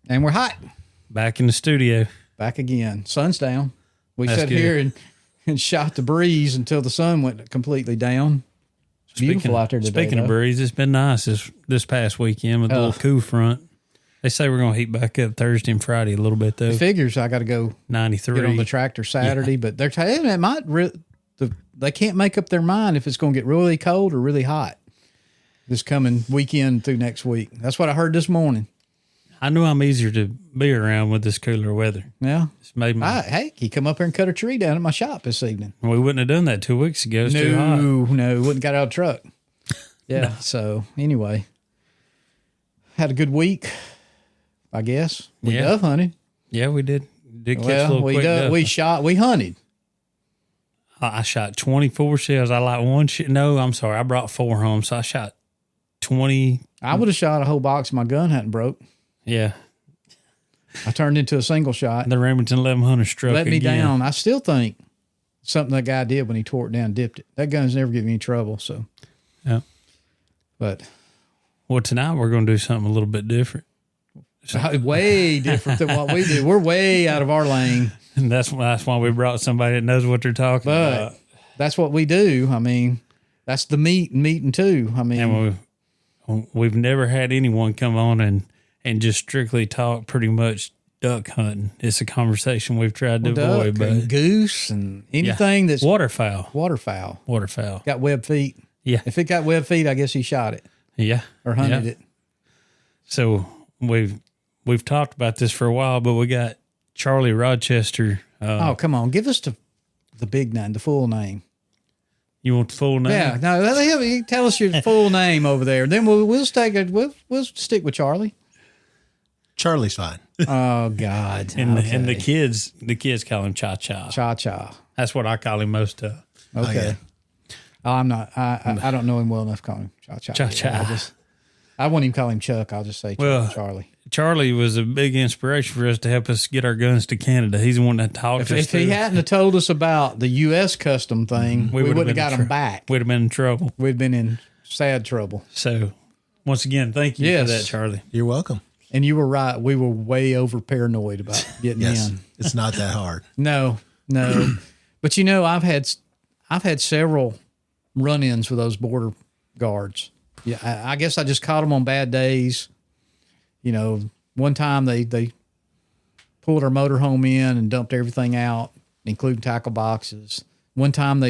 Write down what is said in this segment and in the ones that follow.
And we're hot. Back in the studio. Back again. Sun's down. We That's sat good. here and shot the breeze until the sun went completely down. It's beautiful out there today. Speaking of breeze, it's been nice this past weekend with the little cool front. They say we're going to heat back up Thursday and Friday a little bit, though. It figures I got to go 93. get on the tractor Saturday, but they're telling it might they can't make up their mind if it's going to get really cold or really hot this coming weekend through next week. That's what I heard this morning. I knew I'm easier to be around with this cooler weather. Yeah. It's made me. Hey, he come up here and cut a tree down at my shop this evening. We wouldn't have done that 2 weeks ago. It's too hot. No, wouldn't got out of the truck. Yeah. No. So anyway, had a good week, I guess. We dove hunted. Yeah, we did. Did catch a little quick dove. We hunted. I shot 24 shells. I like one shit. No, I'm sorry. I brought 4 home, so I shot 20. I would have shot a whole box if my gun hadn't broke. Yeah. I turned into a single shot. The Remington 1100 struck Let me again. down. I still think something that guy did when he tore it down, dipped it. That gun's never given me trouble. So, yeah. But tonight we're going to do something a little bit different. Way different than what we do. We're way out of our lane. And that's why we brought somebody that knows what they're talking about. That's what we do. I mean, that's the meeting too. I mean, and we've never had anyone come on and just strictly talk pretty much duck hunting. It's a conversation we've tried to avoid. But and goose and anything that's waterfowl. Got web feet. Yeah. If it got web feet, I guess he shot it. Yeah. Or hunted it. So we've talked about this for a while, but we got Charlie Rochester. Oh, come on. Give us the big name, the full name. You want the full name? Yeah. No, you tell us your full name over there. Then we'll stick with Charlie. Charlie's fine. Oh God. And the kids call him Cha Cha. Cha Cha. That's what I call him most of. Okay. I'm not. I don't know him well enough to call him Cha Cha. Cha Cha. I won't even call him Chuck. I'll just say Charlie. Charlie was a big inspiration for us to help us get our guns to Canada. He's the one that talked to us. If he hadn't have told us about the U.S. custom thing, we wouldn't have got him back. We'd have been in trouble. We'd been in sad trouble. So, once again, thank you for that, Charlie. You're welcome. And you were right. We were way over paranoid about getting in. It's not that hard. No. But I've had several run-ins with those border guards. Yeah, I guess I just caught them on bad days. One time they pulled our motorhome in and dumped everything out, including tackle boxes. One time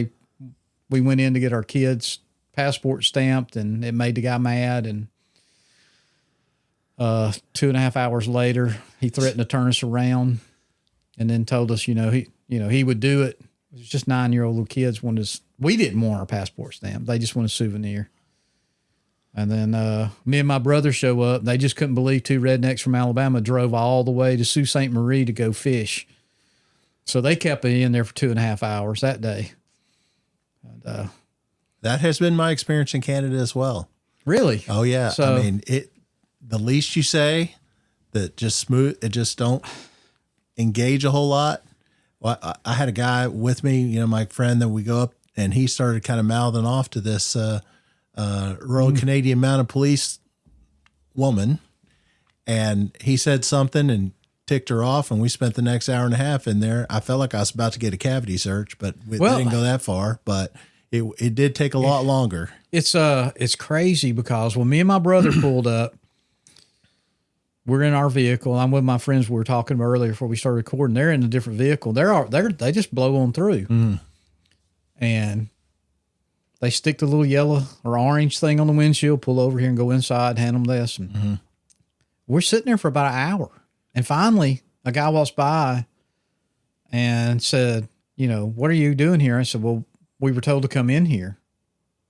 we went in to get our kids' passport stamped, and it made the guy mad. And 2.5 hours later, he threatened to turn us around, and then told us, he would do it. It was just 9-year-old little kids we didn't want our passport stamped. They just want a souvenir. And then me and my brother show up. They just couldn't believe 2 rednecks from Alabama drove all the way to Sault Ste. Marie to go fish. So they kept it in there for 2.5 hours that day. And, that has been my experience in Canada as well. Really? Oh, yeah. So, the least you say, that just smooth, it just don't engage a whole lot. Well, I had a guy with me, my friend, that we go up, and he started kind of mouthing off to this Royal Canadian Mounted Police woman, and he said something and ticked her off, and we spent the next hour and a half in there. I felt like I was about to get a cavity search, but we didn't go that far, but it did take a lot longer. It's crazy because when me and my brother pulled up, we're in our vehicle. I'm with my friends we were talking about earlier before we started recording. They're in a different vehicle. They just blow on through. And they stick the little yellow or orange thing on the windshield, pull over here and go inside, hand them this. And we're sitting there for about an hour. And finally, a guy walks by and said, what are you doing here? I said, well, we were told to come in here.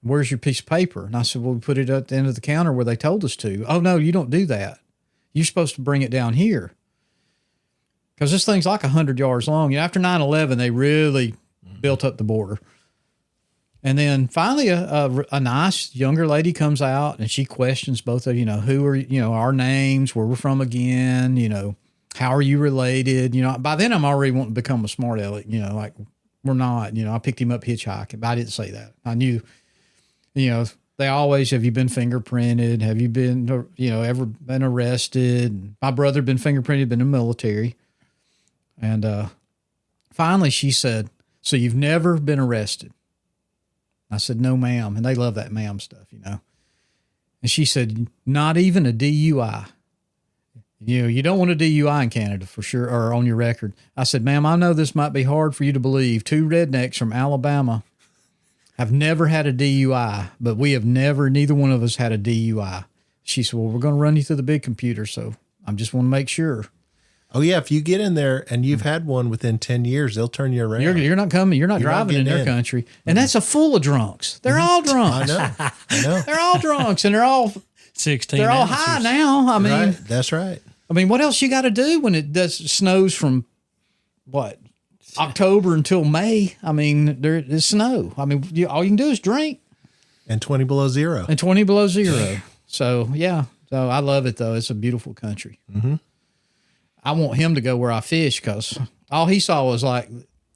Where's your piece of paper? And I said, well, we put it at the end of the counter where they told us to. Oh, no, you don't do that. You're supposed to bring it down here. Because this thing's like 100 yards long. After 9/11, they really built up the border. And then finally, a nice younger lady comes out, and she questions both of, who are, our names, where we're from again, how are you related? By then I'm already wanting to become a smart aleck, like we're not, I picked him up hitchhiking, but I didn't say that. I knew, they always, have you been fingerprinted? Have you been, ever been arrested? My brother been fingerprinted, been in the military. And finally she said, so you've never been arrested? I said, no, ma'am. And they love that ma'am stuff, And she said, not even a DUI. You don't want a DUI in Canada for sure, or on your record. I said, ma'am, I know this might be hard for you to believe. 2 rednecks from Alabama have never had a DUI, but we have neither one of us had a DUI. She said, well, we're going to run you through the big computer, so I just want to make sure. Oh, yeah. If you get in there and you've had one within 10 years, they'll turn you around. You're not coming. You're not driving in their country. And that's a full of drunks. They're all drunks. I know. They're all drunks, and they're all 16. They're all high now. I mean, right. That's right. I mean, what else you got to do when it snows from what? October until May. I mean, there is snow. I mean, all you can do is drink. And 20 below zero. And 20 below zero. So, yeah. So I love it, though. It's a beautiful country. Mm-hmm. I want him to go where I fish because all he saw was like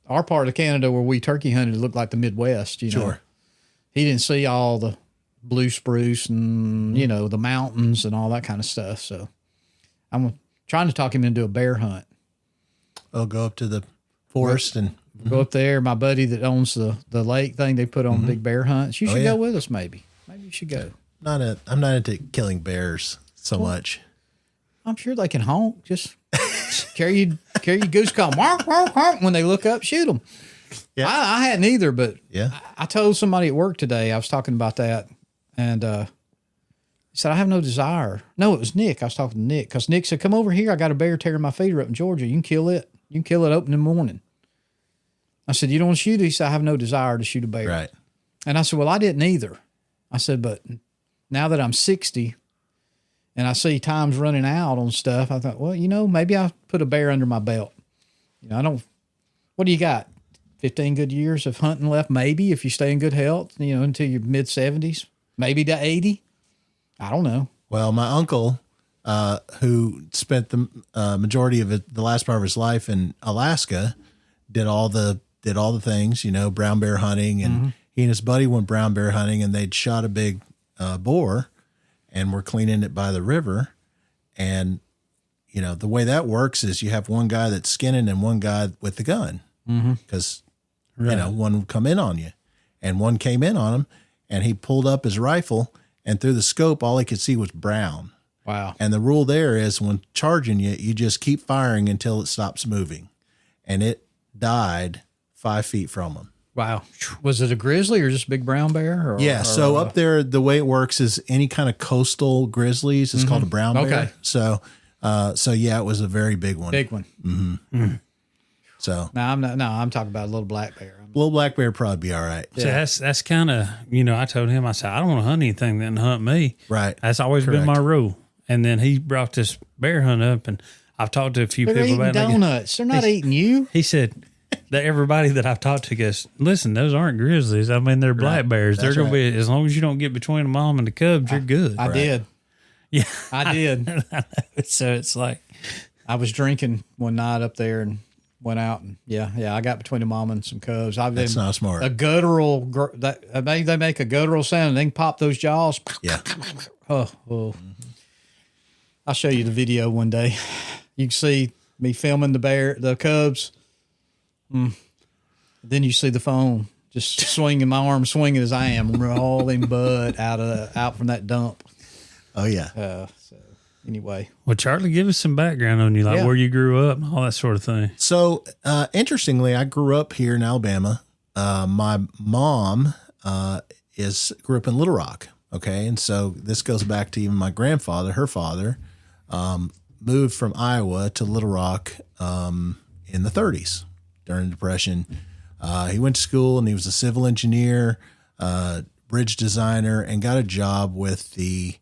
our part of Canada where we turkey hunted looked like the Midwest, Sure. He didn't see all the blue spruce and, the mountains and all that kind of stuff. So I'm trying to talk him into a bear hunt. Oh, go up to the forest and go up there. My buddy that owns the lake thing, they put on big bear hunts. You should go with us, maybe. Maybe you should go. I'm not into killing bears so much. I'm sure they can honk. Just carry your goose call. Mark, mark, mark. When they look up, shoot them. Yeah. I hadn't either, but yeah. I told somebody at work today, I was talking about that, and he said, I have no desire. No, it was Nick. I was talking to Nick because Nick said, come over here. I got a bear tearing my feeder up in Georgia. You can kill it. You can kill it open in the morning. I said, you don't want to shoot it? He said, I have no desire to shoot a bear. Right. And I said, well, I didn't either. I said, but now that I'm 60 and I see time's running out on stuff, I thought, well, maybe I'll put a bear under my belt. What do you got? 15 good years of hunting left, maybe, if you stay in good health, until your mid 70s, maybe to 80. I don't know. Well, my uncle, who spent the majority of the last part of his life in Alaska, did all the things, brown bear hunting, and he and his buddy went brown bear hunting, and they'd shot a big boar, and were cleaning it by the river, and the way that works is you have one guy that's skinning and one guy with the gun, because one would come in on you, and one came in on him, and he pulled up his rifle, and through the scope, all he could see was brown. Wow. And the rule there is when charging you, you just keep firing until it stops moving. And it died 5 feet from him. Wow. Was it a grizzly or just a big brown bear? So up there, the way it works is any kind of coastal grizzlies is called a brown bear. Okay. So yeah, it was a very big one. Big one. Mm-hmm. So I'm talking about a little black bear. Little black bear probably be all right. So that's kind of, I told him, I said, I don't want to hunt anything that hunt me. Right. That's always been my rule. And then he brought this bear hunt up, and I've talked to a few They're people eating about it. donuts. They're not eating you. He said that everybody that I've talked to goes, listen, those aren't grizzlies. I mean, they're black bears. They're going to be, as long as you don't get between the mom and the cubs, you're good. I did. Yeah. I did. So it's like, I was drinking one night up there and went out, and I got between the mom and some cubs. That's not smart. A guttural, they make a guttural sound, and they can pop those jaws. Yeah. Oh. I'll show you the video one day. You can see me filming the cubs. Then you see the phone just swinging, my arm swinging as I am, rolling bud out from that dump. Oh yeah. So anyway. Well, Charlie, give us some background on you, like where you grew up and all that sort of thing. So, interestingly, I grew up here in Alabama. My mom grew up in Little Rock. Okay. And so this goes back to even my grandfather, her father, moved from Iowa to Little Rock in the 30s during the Depression. He went to school and he was a civil engineer, bridge designer, and got a job with the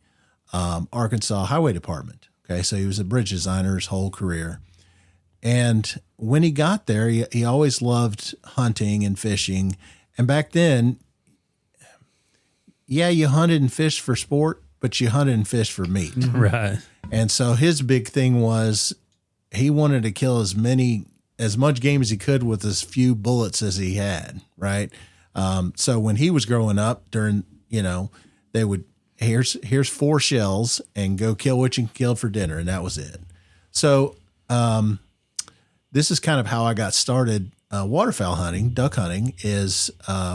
Arkansas Highway Department. Okay, so he was a bridge designer his whole career. And when he got there, he always loved hunting and fishing. And back then, you hunted and fished for sport, but you hunted and fished for meat. Right. And so his big thing was he wanted to kill as much game as he could with as few bullets as he had, right? So when he was growing up during, they would, here's 4 shells and go kill what you can kill for dinner. And that was it. So, this is kind of how I got started. Waterfowl hunting, duck hunting is,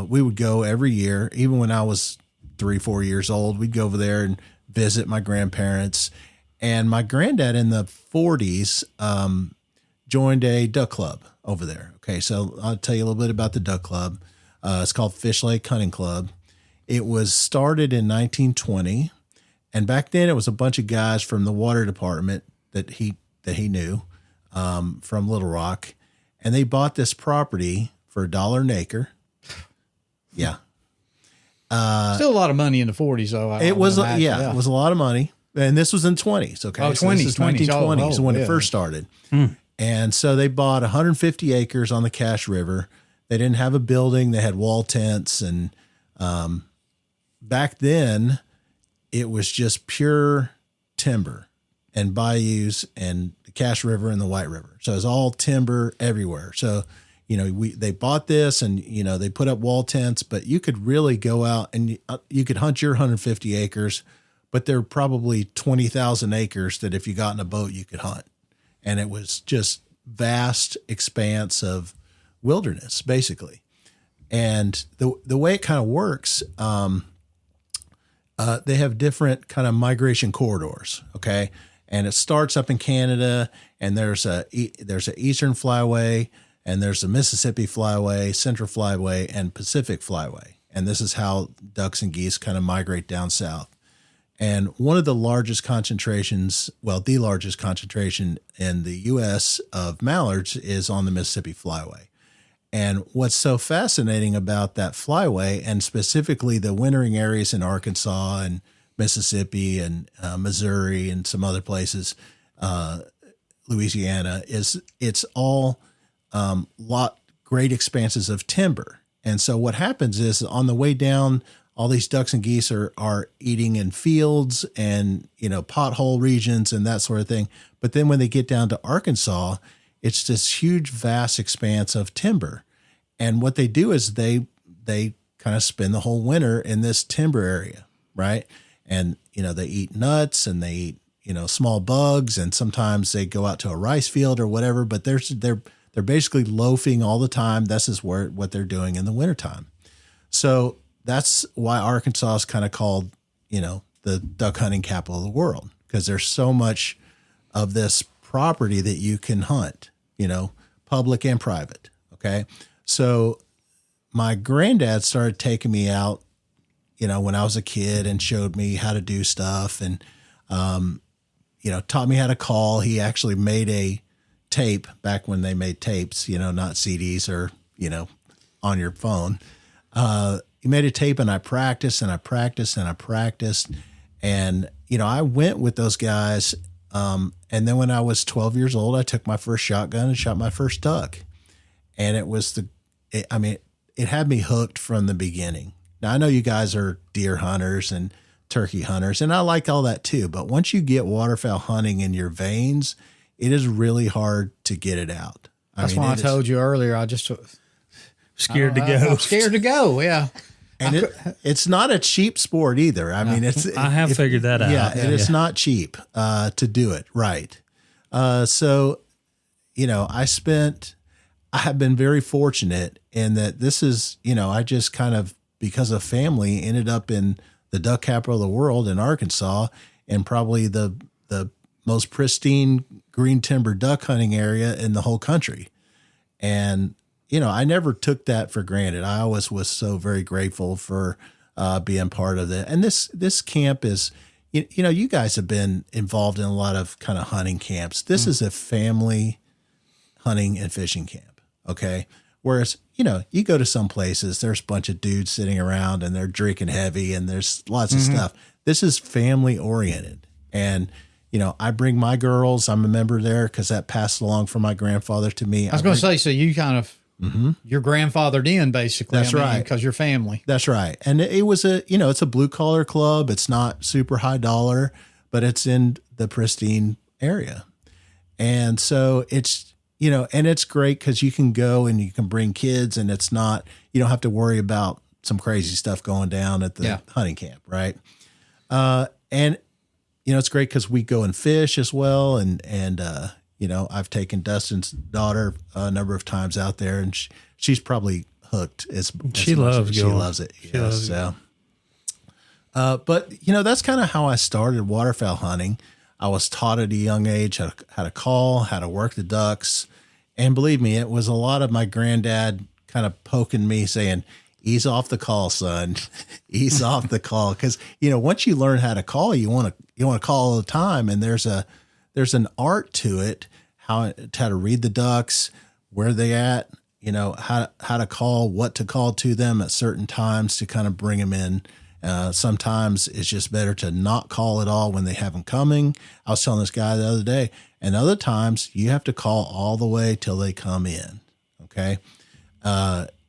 we would go every year, even when I was 3-4 years old, we'd go over there and visit my grandparents. And my granddad in the 40s, joined a duck club over there. Okay. So I'll tell you a little bit about the duck club. It's called Fish Lake Hunting Club. It was started in 1920. And back then it was a bunch of guys from the water department that he knew, from Little Rock. And they bought this property for $1 an acre. Yeah. Still a lot of money in the 40s, though. It was a lot of money. And this was in 20s. Okay. Oh, 20s, this is 1920s when yeah. it first started. And so they bought 150 acres on the Cache River. They didn't have a building. They had wall tents. And back then it was just pure timber and bayous and the Cache River and the White River. So it's all timber everywhere. So, they bought this and, they put up wall tents, but you could really go out and you could hunt your 150 acres, but there are probably 20,000 acres that if you got in a boat, you could hunt. And it was just vast expanse of wilderness, basically. And the way it kind of works, they have different kind of migration corridors. Okay. And it starts up in Canada, and there's a Eastern Flyway, and there's a Mississippi Flyway, Central Flyway, and Pacific Flyway. And this is how ducks and geese kind of migrate down south. And one of the largest concentrations, the largest concentration in the U.S. of mallards is on the Mississippi Flyway. And what's so fascinating about that flyway, and specifically the wintering areas in Arkansas and Mississippi and Missouri and some other places, Louisiana, is it's all great expanses of timber. And so what happens is on the way down, all these ducks and geese are eating in fields and, pothole regions and that sort of thing. But then when they get down to Arkansas, it's this huge, vast expanse of timber. And what they do is they kind of spend the whole winter in this timber area, right? And, they eat nuts and they eat, small bugs, and sometimes they go out to a rice field or whatever, but they're basically loafing all the time. This is what they're doing in the wintertime. So that's why Arkansas is kind of called, the duck hunting capital of the world, because there's so much of this property that you can hunt, public and private. Okay. So my granddad started taking me out, when I was a kid, and showed me how to do stuff, and, taught me how to call. He actually made a tape back when they made tapes, not CDs or, on your phone. He made a tape, and I practiced and I practiced and I practiced. And, I went with those guys. And then when I was 12 years old, I took my first shotgun and shot my first duck. And it had me hooked from the beginning. Now, I know you guys are deer hunters and turkey hunters, and I like all that too. But once you get waterfowl hunting in your veins, it is really hard to get it out. That's why I told you earlier, I just scared to go. I'm scared to go. Yeah. And it's not a cheap sport either. I mean, I have figured that out. Yeah, it's not cheap to do it right. So, I have been very fortunate in that this is, I just kind of, because of family, ended up in the duck capital of the world in Arkansas, and probably the most pristine green timber duck hunting area in the whole country. And, I never took that for granted. I always was so very grateful for being part of that. And this camp is, you guys have been involved in a lot of kind of hunting camps. This is a family hunting and fishing camp. Okay. Whereas, you go to some places, there's a bunch of dudes sitting around and they're drinking heavy and there's lots of stuff. This is family oriented. And, I bring my girls. I'm a member there because that passed along from my grandfather to me. I was going to say, so you kind of, your grandfathered in basically. That's right. Because you're family. That's right. And it was it's a blue collar club. It's not super high dollar, but it's in the pristine area. And so it's, and it's great because you can go and you can bring kids, and it's not, you don't have to worry about some crazy stuff going down at the hunting camp, right? And it's great because we go and fish as well, and I've taken Dustin's daughter a number of times out there, and she's probably hooked. She loves it. But that's kind of how I started waterfowl hunting. I was taught at a young age how to call, how to work the ducks. And believe me, it was a lot of my granddad kind of poking me saying, ease off the call, son, ease off the call. Cause once you learn how to call, you want to call all the time. And there's an art to it, how to read the ducks, where they at, how to call, what to call to them at certain times to kind of bring them in. Sometimes it's just better to not call at all when they have them coming. I was telling this guy the other day, and other times you have to call all the way till they come in. Okay.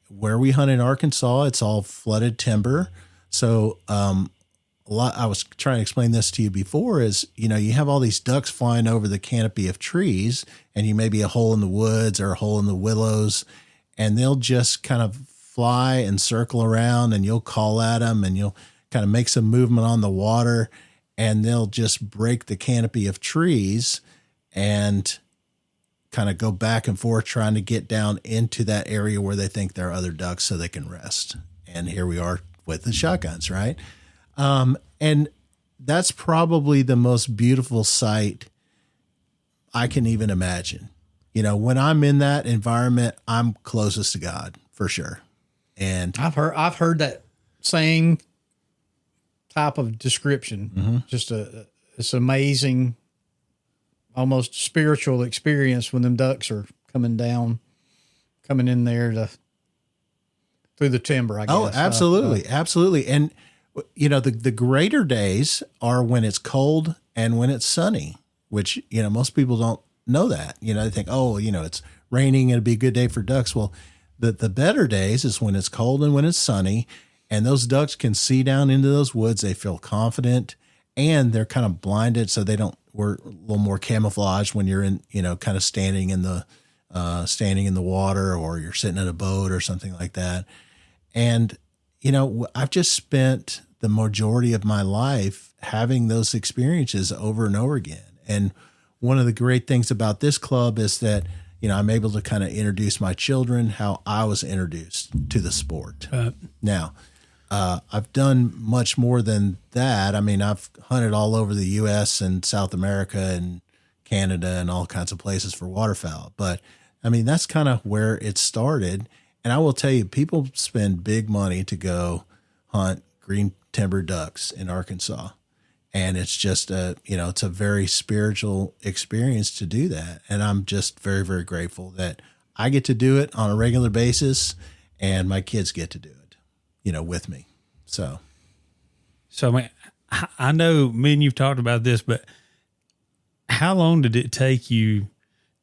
Where we hunt in Arkansas, it's all flooded timber. So, I was trying to explain this to you before is, you have all these ducks flying over the canopy of trees, and you may be a hole in the woods or a hole in the willows, and they'll just kind of fly and circle around, and you'll call at them, and you'll kind of make some movement on the water, and they'll just break the canopy of trees and kind of go back and forth trying to get down into that area where they think there are other ducks so they can rest. And here we are with the shotguns, right? And that's probably the most beautiful sight I can even imagine. When I'm in that environment, I'm closest to God for sure. And I've heard that same type of description. Just it's amazing, almost spiritual experience when them ducks are coming in there through the timber, I guess. Oh, absolutely. Absolutely. And the greater days are when it's cold and when it's sunny, which, most people don't know that. They think, it's raining, it'll be a good day for ducks. Well, the better days is when it's cold and when it's sunny, and those ducks can see down into those woods. They feel confident, and they're kind of blinded, so we're a little more camouflaged when you're in, kind of standing in the water, or you're sitting in a boat or something like that. And, I've just spent the majority of my life having those experiences over and over again. And one of the great things about this club is that, I'm able to kind of introduce my children how I was introduced to the sport. Now, I've done much more than that. I mean, I've hunted all over the U.S. and South America and Canada and all kinds of places for waterfowl. But, I mean, that's kind of where it started. And I will tell you, people spend big money to go hunt green timber ducks in Arkansas. And it's just it's a very spiritual experience to do that. And I'm just very, very grateful that I get to do it on a regular basis, and my kids get to do it, with me. So I mean, I know me and you've talked about this, but how long did it take you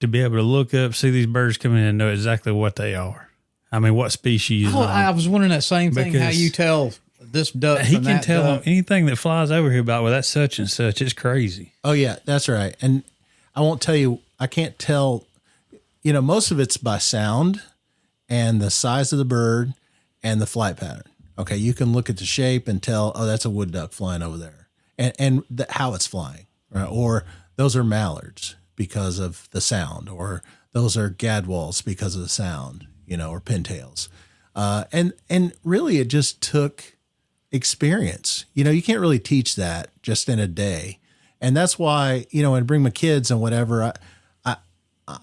to be able to look up, see these birds coming in and know exactly what they are? I mean, what species? I was wondering that same thing, how you tell this duck. He can tell them anything that flies over here about, well, that's such and such. It's crazy. Oh, yeah, that's right. And I won't tell you, I can't tell, most of it's by sound and the size of the bird and the flight pattern. Okay, you can look at the shape and tell, oh, that's a wood duck flying over there, and how it's flying, right? Or those are mallards because of the sound, or those are gadwalls because of the sound, or pintails. And really it just took experience. You can't really teach that just in a day. And that's why, when I bring my kids and whatever, I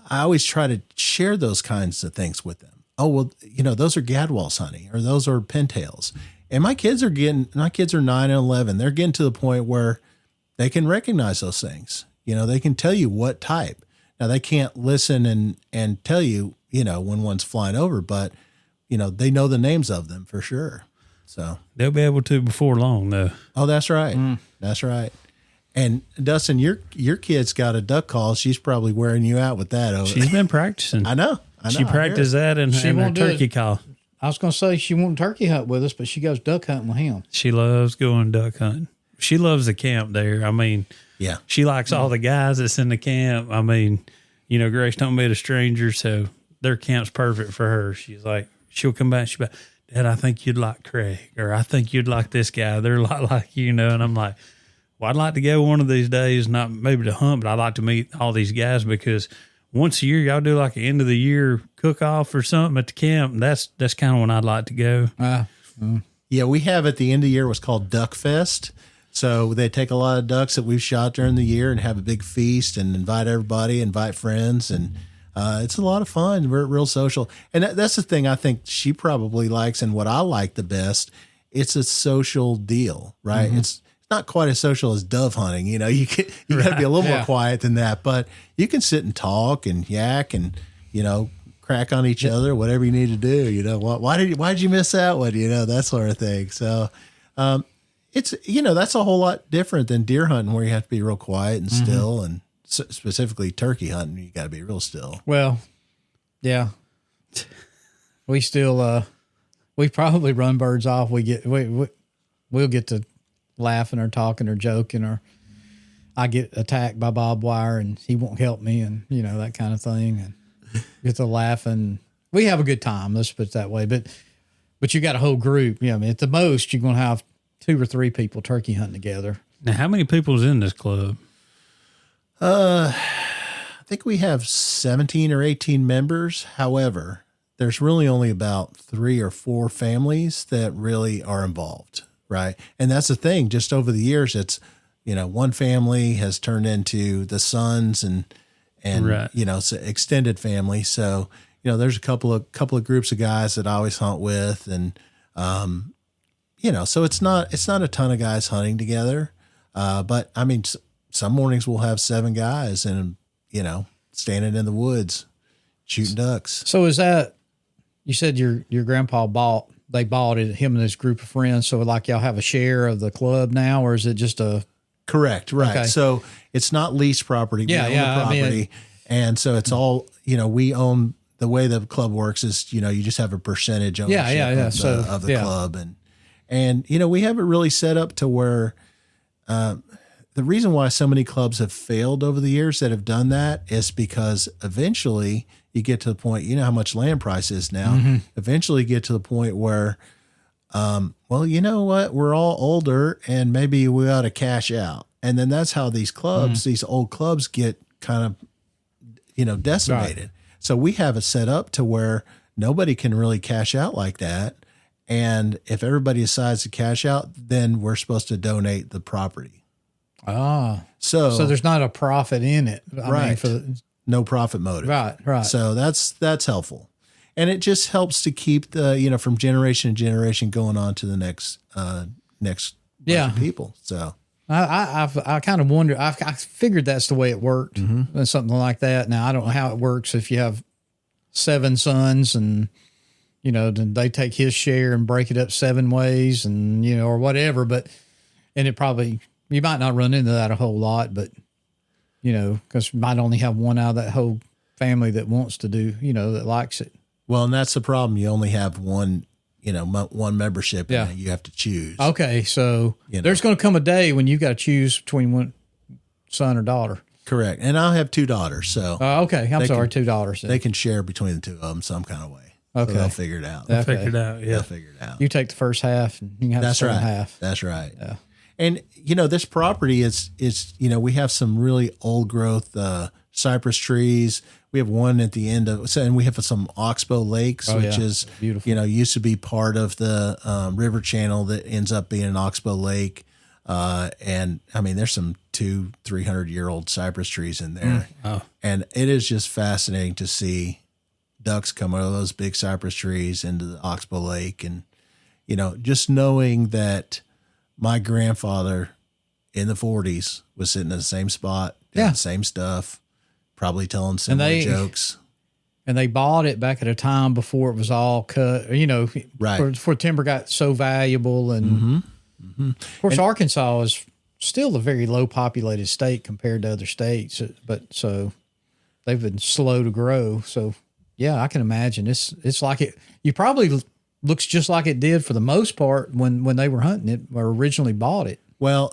always try to share those kinds of things with them. Oh, well, those are gadwalls, honey, or those are pintails. And my kids are 9 and 11. They're getting to the point where they can recognize those things. They can tell you what type. Now, they can't listen and tell you, when one's flying over, but, they know the names of them for sure. So they'll be able to before long, though. Oh, that's right. That's right. And Dustin, your kid's got a duck call. She's probably wearing you out with that. She's been practicing. I know. She practiced that and her turkey call. I was going to say she won't turkey hunt with us, but she goes duck hunting with him. She loves going duck hunting. She loves the camp there. I mean, yeah, she likes all the guys that's in the camp. I mean, Grace don't meet a stranger, so their camp's perfect for her. She's like, she'll come back. She'll be like, Dad, I think you'd like Craig, or I think you'd like this guy. They're a lot like you, And I'm like, well, I'd like to go one of these days, not maybe to hunt, but I'd like to meet all these guys because once a year, y'all do like an end of the year cook off or something at the camp. That's kind of when I'd like to go. Yeah, we have at the end of the year what's called Duck Fest. So they take a lot of ducks that we've shot during the year and have a big feast and invite everybody, invite friends. And it's a lot of fun. We're real social. And that's the thing I think she probably likes and what I like the best. It's a social deal, right? It's not quite as social as dove hunting. You got to be a little more quiet than that, but you can sit and talk and yak and, crack on each other, whatever you need to do. Why did you miss that one? That sort of thing. So, it's, that's a whole lot different than deer hunting where you have to be real quiet and still, and specifically turkey hunting, you got to be real still. Well, yeah, we still, we probably run birds off. We'll get to laughing or talking or joking, or I get attacked by barbed wire and he won't help me, and that kind of thing, and get to laughing. We have a good time, let's put it that way. But you got a whole group. At the most you're going to have 2 or 3 people turkey hunting together. Now, how many people's in this club? I think we have 17 or 18 members. However, there's really only about 3 or 4 families that really are involved. Right. And that's the thing. Just over the years, it's, one family has turned into the sons and right. It's an extended family. So, there's a couple of groups of guys that I always hunt with. And, so it's not a ton of guys hunting together. But I mean, some mornings we'll have 7 guys and, standing in the woods, shooting ducks. So is that, you said your grandpa they bought it, him and his group of friends. So like y'all have a share of the club now, or is it just a? Correct. Right. Okay. So it's not leased property. We own the property. And so it's all, we own. The way the club works is, you just have a percentage ownership of the club. And, we have it really set up to where, the reason why so many clubs have failed over the years that have done that is because eventually you get to the point, how much land price is now, eventually get to the point where, well, you know what, we're all older and maybe we ought to cash out. And then that's how these clubs, these old clubs get kind of, decimated. Right. So we have it set up to where nobody can really cash out like that. And if everybody decides to cash out, then we're supposed to donate the property. So there's not a profit in it. Right. No profit motive. Right. So that's helpful. And it just helps to keep the, from generation to generation going on to the next bunch of people. So I kind of wonder, I figured that's the way it worked, something like that. Now I don't know how it works if you have 7 sons and, then they take his share and break it up 7 ways and, or whatever, and it probably, you might not run into that a whole lot, but, because you might only have one out of that whole family that wants to do, that likes it. Well, and that's the problem. You only have one membership. Yeah. And you have to choose. Okay. So there's going to come a day when you got to choose between one son or daughter. Correct. And I'll have 2 daughters. So, okay. I'm sorry. 2 daughters. They can share between the 2 of them some kind of way. Okay. So they'll figure it out. They'll figure it out. Yeah. They'll figure it out. You take the first half and you can have the second half. That's right. Yeah. And, this property is, we have some really old growth, cypress trees. We have one at the end of, and we have some oxbow lakes, which is beautiful. Used to be part of the river channel that ends up being an oxbow lake. And I mean, there's some 200-300-year-old cypress trees in there. And it is just fascinating to see ducks come out of those big cypress trees into the oxbow lake. And, just knowing that my grandfather in the 40s was sitting in the same spot, doing the same stuff, probably telling similar jokes. And they bought it back at a time before it was all cut, right. Before timber got so valuable. And of course, Arkansas is still a very low populated state compared to other states, but so they've been slow to grow. So yeah, I can imagine it's like you probably looks just like it did for the most part when they were hunting it or originally bought it. Well,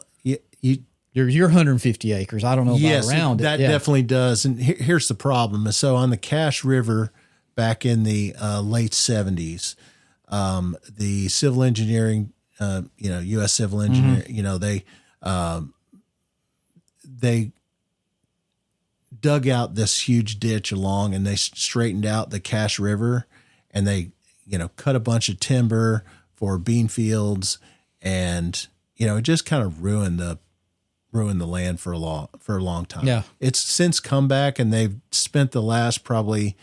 You're 150 acres. I don't know about around it. That definitely does. And here's the problem. So on the Cache River back in the late 70s, the civil engineering, U.S. civil engineer, they dug out this huge ditch along, and they straightened out the Cache River, and they, cut a bunch of timber for bean fields, and, it just kind of ruined the land for a long time. Yeah. It's since come back, and they've spent the last probably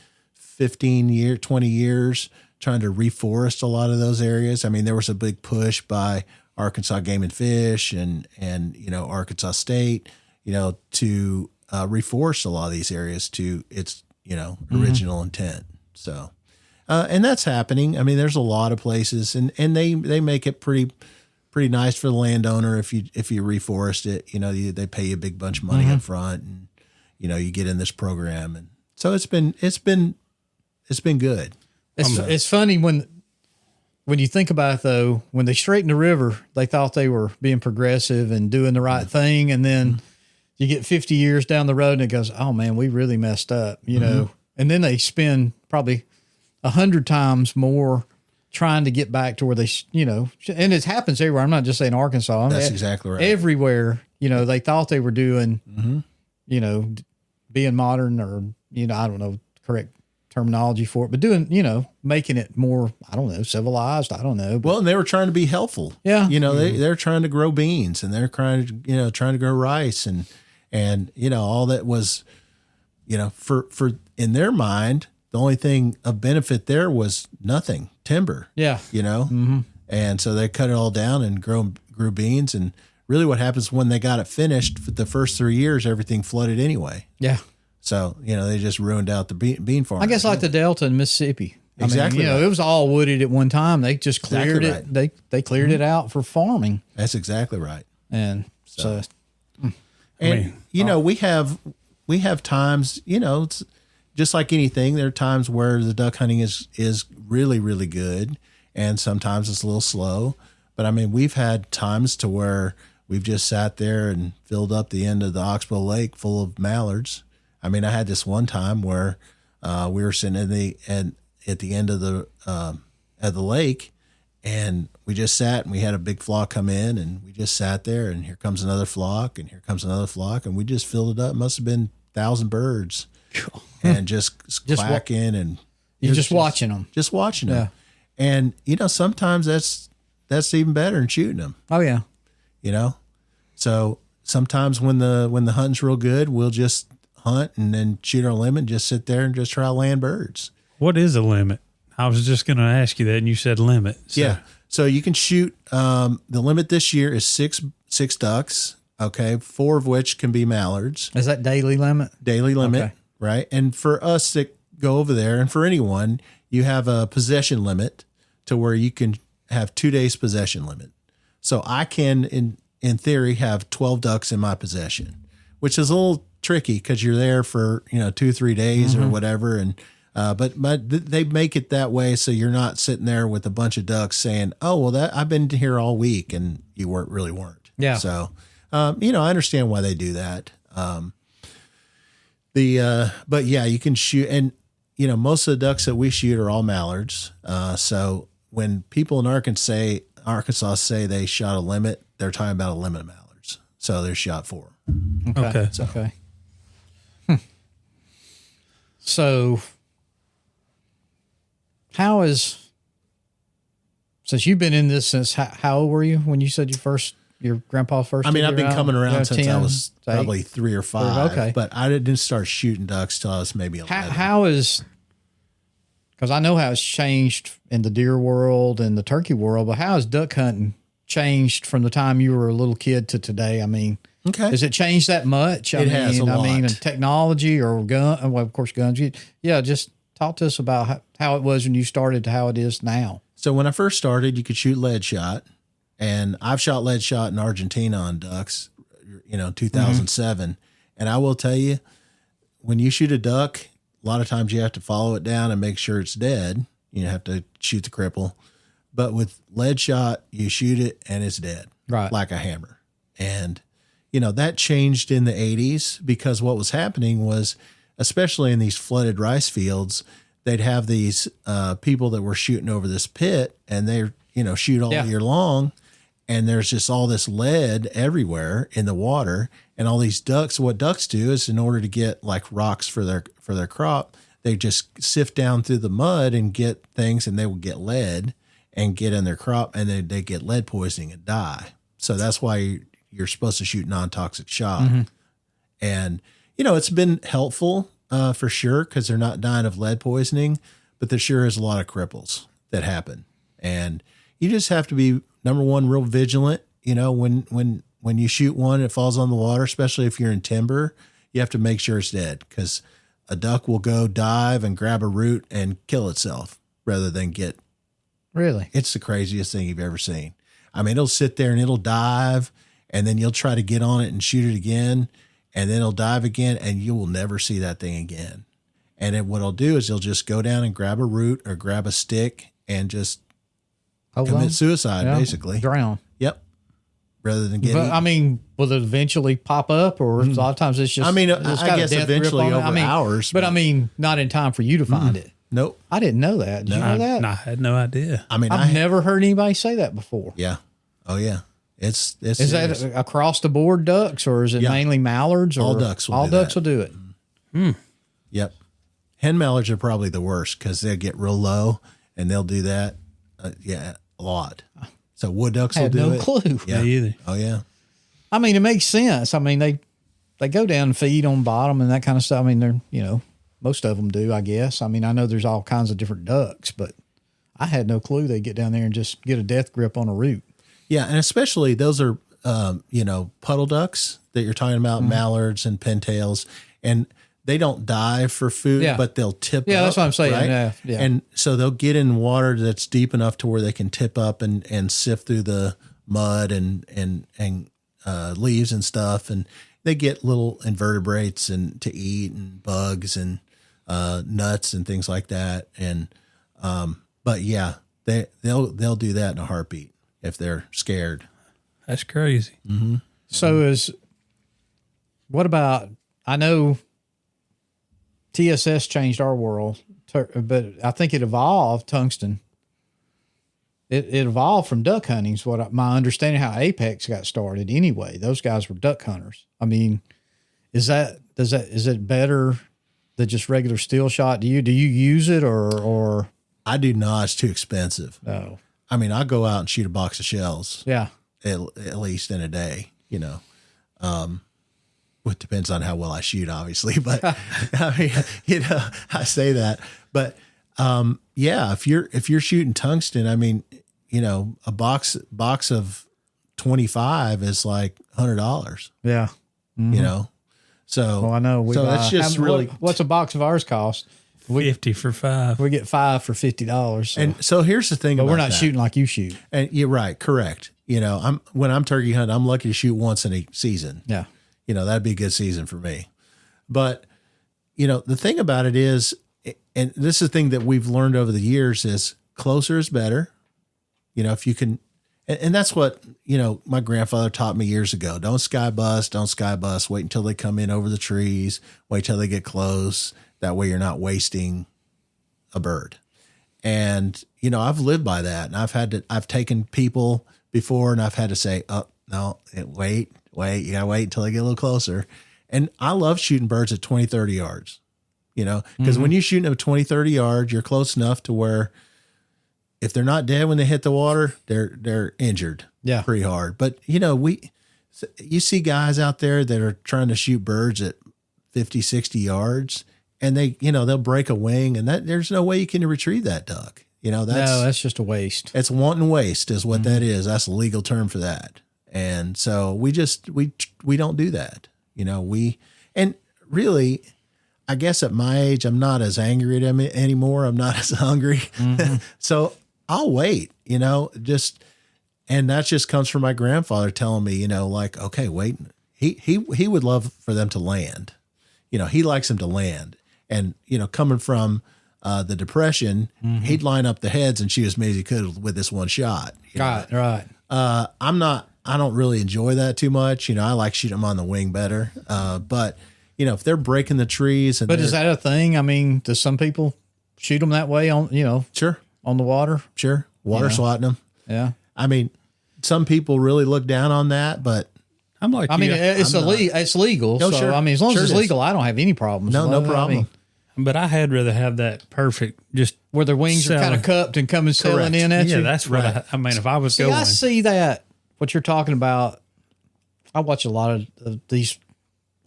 20 years trying to reforest a lot of those areas. I mean, there was a big push by Arkansas Game and Fish and Arkansas State, to reforest a lot of these areas to its, original intent. So, and that's happening. I mean, there's a lot of places, and they make it pretty nice for the landowner if you reforest it. They pay you a big bunch of money up front, and you get in this program, and so it's been good. It's funny when you think about it, though. When they straightened the river, they thought they were being progressive and doing the right thing, and then you get 50 years down the road, and it goes, "Oh man, we really messed up," And then they spend probably 100 times more trying to get back to where they, and it happens everywhere. I'm not just saying Arkansas. That's exactly right. Everywhere, they thought they were doing, being modern, or, I don't know, correct terminology for it, but doing, making it more, I don't know, civilized. I don't know. Well, and they were trying to be helpful. Yeah. They're trying to grow beans, and they're trying to grow rice, and all that was, for in their mind, the only thing of benefit there was nothing, timber. Yeah. And so they cut it all down and grew beans. And really what happens when they got it finished, for the first 3 years, everything flooded anyway. Yeah. So, they just ruined out the bean farm. I guess like the Delta in Mississippi. Exactly. It was all wooded at one time. They just cleared it. Right. They cleared it out for farming. That's exactly right. And so we have times, it's just like anything. There are times where the duck hunting is really, really good, and sometimes it's a little slow. But I mean, we've had times to where we've just sat there and filled up the end of the Oxbow Lake full of mallards. I mean, I had this one time where we were sitting at the end of the lake, and we just sat, and we had a big flock come in, and we just sat there, and here comes another flock, and here comes another flock, and we just filled it up. It must have been 1,000 birds, and just quacking, and you're just watching them. Just watching them. And sometimes that's even better than shooting them. Oh yeah. So sometimes when the hunting's real good, we'll just hunt and then shoot our limit, and just sit there and just try to land birds. What is a limit? I was just going to ask you that, and you said limit. So. Yeah. So you can shoot, the limit this year is six ducks. Okay. 4 of which can be mallards. Is that daily limit? Daily limit. Okay. Right. And for us that go over there, and for anyone, you have a possession limit to where you can have 2 days possession limit. So I can, in theory, have 12 ducks in my possession, which is a little tricky because you're there for 2-3 days or whatever, and but they make it that way so you're not sitting there with a bunch of ducks saying, "Oh, well, that I've been here all week," and you weren't. Yeah. So I understand why they do that. But yeah, you can shoot, and most of the ducks that we shoot are all mallards. So when people in Arkansas say they shot a limit, they're talking about a limit of mallards. So they're shot 4. Okay. So. Okay. So since you've been in this since how old were you when you said your grandpa first? I mean, I've been out? coming around since 10, I was probably 3 or 5. Okay. But I didn't start shooting ducks till I was maybe 11. Because I know how it's changed in the deer world and the turkey world, but how has duck hunting changed from the time you were a little kid to today? I mean, has it changed that much? It has a lot. I mean, technology or gun, well, of course, guns. Yeah, just talk to us about how it was when you started to how it is now. So when I first started, you could shoot lead shot, and I've shot lead shot in Argentina on ducks, 2007. And I will tell you, when you shoot a duck, a lot of times you have to follow it down and make sure it's dead. You have to shoot the cripple. But with lead shot, you shoot it and it's dead, right? Like a hammer. And, that changed in the 80s because what was happening was, especially in these flooded rice fields, they'd have these people that were shooting over this pit, and they're, shoot all year long. And there's just all this lead everywhere in the water, and all these ducks. What ducks do is, in order to get like rocks for their crop, they just sift down through the mud and get things, and they will get lead and get in their crop, and they get lead poisoning and die. So that's why you're supposed to shoot non-toxic shot. Mm-hmm. And it's been helpful for sure, because they're not dying of lead poisoning, but there sure is a lot of cripples that happen, and you just have to be, number one, real vigilant. When you shoot one, it falls on the water, especially if you're in timber, you have to make sure it's dead, because a duck will go dive and grab a root and kill itself rather than get. Really? It's the craziest thing you've ever seen. I mean, it'll sit there and it'll dive, and then you'll try to get on it and shoot it again, and then it'll dive again, and you will never see that thing again. And then what it'll do is it'll just go down and grab a root or grab a stick and just commit suicide, basically. Drown. Yep. Rather than get But, I mean, will it eventually pop up, or a lot of times it's just. I mean, it's I got a guess death grip eventually on it. over hours. But I mean, not in time for you to find it. Nope. I didn't know that. Did you know that? I had no idea. I mean, I've never heard anybody say that before. Yeah. Oh yeah. It's Is serious. that across the board ducks, or is it mainly mallards? Or All ducks will all do ducks that. will do it. Yep. Hen mallards are probably the worst, because they'll get real low and they'll do that. A lot. So wood ducks I will had do no it. clue. Yeah. Me either. Oh yeah. I mean, it makes sense. I mean, they go down and feed on bottom and that kind of stuff. I mean, they're, most of them do, I guess. I mean, I know there's all kinds of different ducks, but I had no clue they get down there and just get a death grip on a root. Yeah, and especially those are, puddle ducks that you're talking about, mallards and pintails, and they don't dive for food, but they'll tip up. Yeah, that's what I'm saying. Right? Yeah. And so they'll get in water that's deep enough to where they can tip up and sift through the mud and leaves and stuff, and they get little invertebrates and to eat, and bugs and nuts and things like that. And but yeah, they'll do that in a heartbeat if they're scared. That's crazy. Mm-hmm. So what about, I know TSS changed our world, but I think it evolved, tungsten. It evolved from duck hunting is what my understanding how Apex got started anyway. Those guys were duck hunters. I mean, is it better than just regular steel shot? Do you use it or? I do not. It's too expensive. No. I mean, I go out and shoot a box of shells. Yeah. At least in a day, It depends on how well I shoot, obviously, but I mean, I say that, but if you're shooting tungsten, I mean, a box of 25 is like $100. Yeah. Mm-hmm. So well, I know. So that's just really what's a box of ours cost? 50 for 5. We get 5 for $50. So. And so here's the thing, but about we're not that. shooting like you shoot. And you're right, correct. When I'm turkey hunting, I'm lucky to shoot once in a season. Yeah. That'd be a good season for me. But, the thing about it is, and this is the thing that we've learned over the years, is closer is better. If you can, and that's what, my grandfather taught me years ago. Don't sky bust. Wait until they come in over the trees. Wait till they get close. That way you're not wasting a bird. And, I've lived by that, and I've taken people before, and I've had to say, oh, no, wait, you gotta wait until they get a little closer. And I love shooting birds at 20, 30 yards, because when you're shooting at 20, 30 yards, you're close enough to where if they're not dead when they hit the water, they're injured pretty hard. But, you see guys out there that are trying to shoot birds at 50, 60 yards, and they'll break a wing, and there's no way you can retrieve that duck. That's just a waste. It's wanton waste is what that is. That's a legal term for that. And so we don't do that. And really, I guess at my age, I'm not as angry at him anymore. I'm not as hungry. Mm-hmm. So I'll wait, and that just comes from my grandfather telling me, okay, wait, he would love for them to land, he likes them to land. And, coming from the Depression, he'd line up the heads and shoot as many as he could with this one shot. Right. I don't really enjoy that too much. I like shooting them on the wing better. But if they're breaking the trees, but is that a thing? I mean, do some people shoot them that way on, Sure. on the water. Sure. Water slotting them. Yeah. I mean, some people really look down on that, but I'm like, I mean, it's legal. No, so, sure. I mean, as long Sure as it it's is. legal, I don't have any problems. no, with no it. I problem. mean, but I had rather have that perfect, just where their wings are kind of Selling. cupped and coming sailing Correct. in at yeah, you. that's what Right. I mean. If I was See, going, I see that, what you're talking about. I watch a lot of these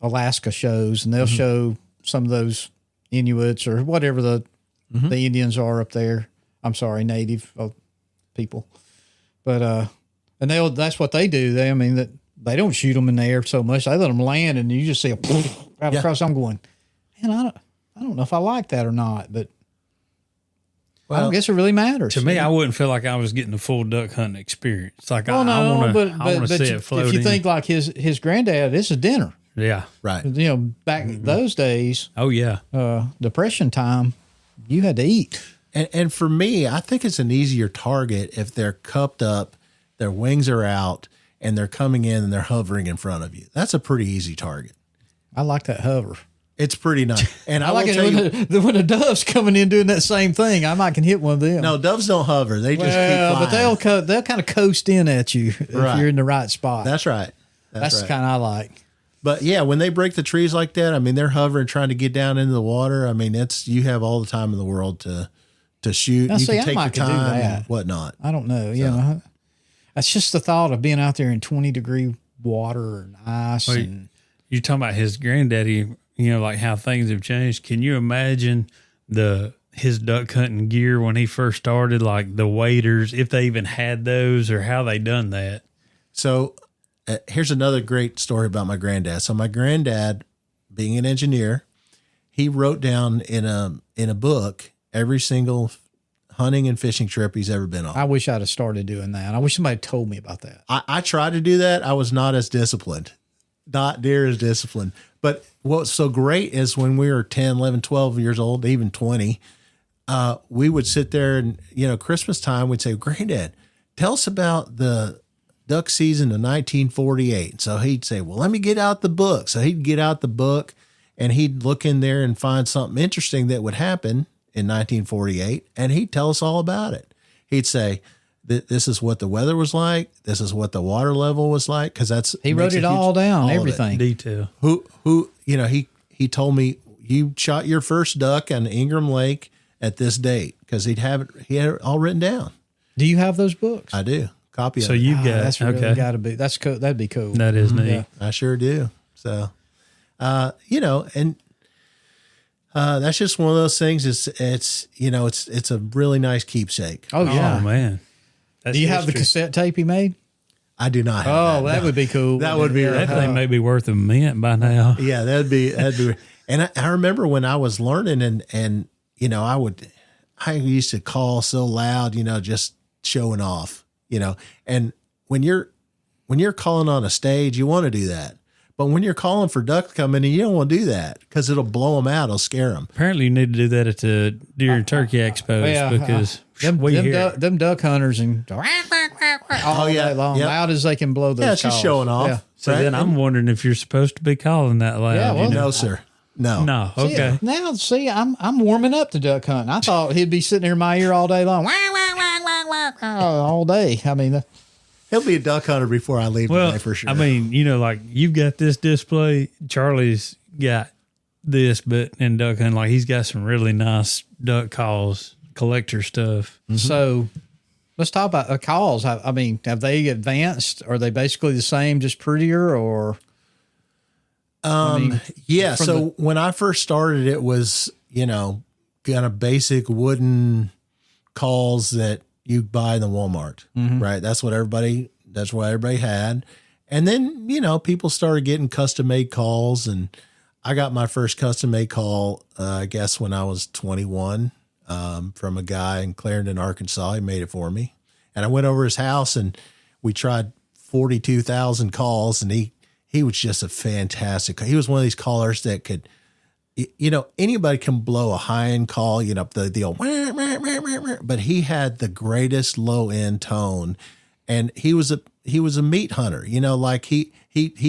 Alaska shows, and they'll show some of those Inuits or whatever the Indians are up there. I'm sorry, native people. But and that's what they do. They don't shoot them in the air so much. They let them land, and you just see a right across. I'm going, man, I don't know if I like that or not, but I don't guess it really matters. to me, I wouldn't feel like I was getting the full duck hunting experience. Like well, no, I want but to see it floating. if you think like his granddad, this is dinner. Yeah. Right. Back those days, Oh yeah. Depression time, you had to eat. And for me, I think it's an easier target if they're cupped up, their wings are out, and they're coming in and they're hovering in front of you. That's a pretty easy target. I like that hover. It's pretty nice. And I like will it tell you, when a dove's coming in doing that same thing. I might can hit one of them. no, doves don't hover. They just well, keep flying. but they'll kind of coast in at you if Right. you're in the right spot. That's right. That's right. the kind I like. But yeah, when they break the trees like that, I mean, they're hovering, trying to get down into the water. I mean, you have all the time in the world to shoot. Now, you see, can I take your might could do time that. and whatnot. I don't know. That's just the thought of being out there in 20-degree water and ice. Well, and You're talking about his granddaddy, like how things have changed. Can you imagine his duck hunting gear when he first started, like the waders, if they even had those or how they done that? So here's another great story about my granddad. So my granddad, being an engineer, he wrote down in a book every single hunting and fishing trip he's ever been on. I wish I'd have started doing that. I wish somebody had told me about that. I tried to do that. I was not as disciplined, not near as disciplined. But what's so great is when we were 10, 11, 12 years old, even 20, we would sit there and, Christmas time, we'd say, Granddad, tell us about the duck season of 1948. So he'd say, well, let me get out the book. So he'd get out the book and he'd look in there and find something interesting that would happen in 1948. And he'd tell us all about it. He'd say, this is what the weather was like. This is what the water level was like. Cause He wrote it all down, all of it. everything. Detail. He told me you shot your first duck on Ingram Lake at this date because he had it all written down. Do you have those books? I do. Copy of So it. you've got, That's really okay. got to be. That's cool. That'd be cool. That is neat. Yeah. I sure do. So, and that's just one of those things. It's a really nice keepsake. Oh yeah. Oh man. That's Do you have the history. cassette tape he made? I do not have Oh, that. that would be cool. That would be That thing may be worth a mint by now. Yeah, that'd be. And I remember when I was learning and I used to call so loud, just showing off, and when you're calling on a stage, you want to do that. But when you're calling for ducks coming in, you don't want to do that because it'll blow them out. It'll scare them. Apparently, you need to do that at the deer and turkey expos because them duck hunters and all day long, yep. loud as they can blow those. Yeah, it's just calls. showing off. Yeah. So then I'm wondering if you're supposed to be calling that loud. Yeah, well, No, sir. No. No. See, Okay. now, I'm warming up to duck hunting. I thought he'd be sitting there in my ear all day long, all day. I mean, He'll be a duck hunter before I leave Well, today for sure. I mean, like you've got this display. Charlie's got this, but in duck hunting, like he's got some really nice duck calls, collector stuff. so let's talk about calls. I mean, have they advanced? Are they basically the same, just prettier, or? yeah. So when I first started, it was, kind of basic wooden calls that you buy in the Walmart, right? That's what everybody had. And then, people started getting custom made calls, and I got my first custom made call, I guess when I was 21, from a guy in Clarendon, Arkansas. He made it for me. And I went over his house and we tried 42,000 calls, and he was just a fantastic. He was one of these callers that could, anybody can blow a high end call, the old, but he had the greatest low end tone. and he was a meat hunter. You know, like he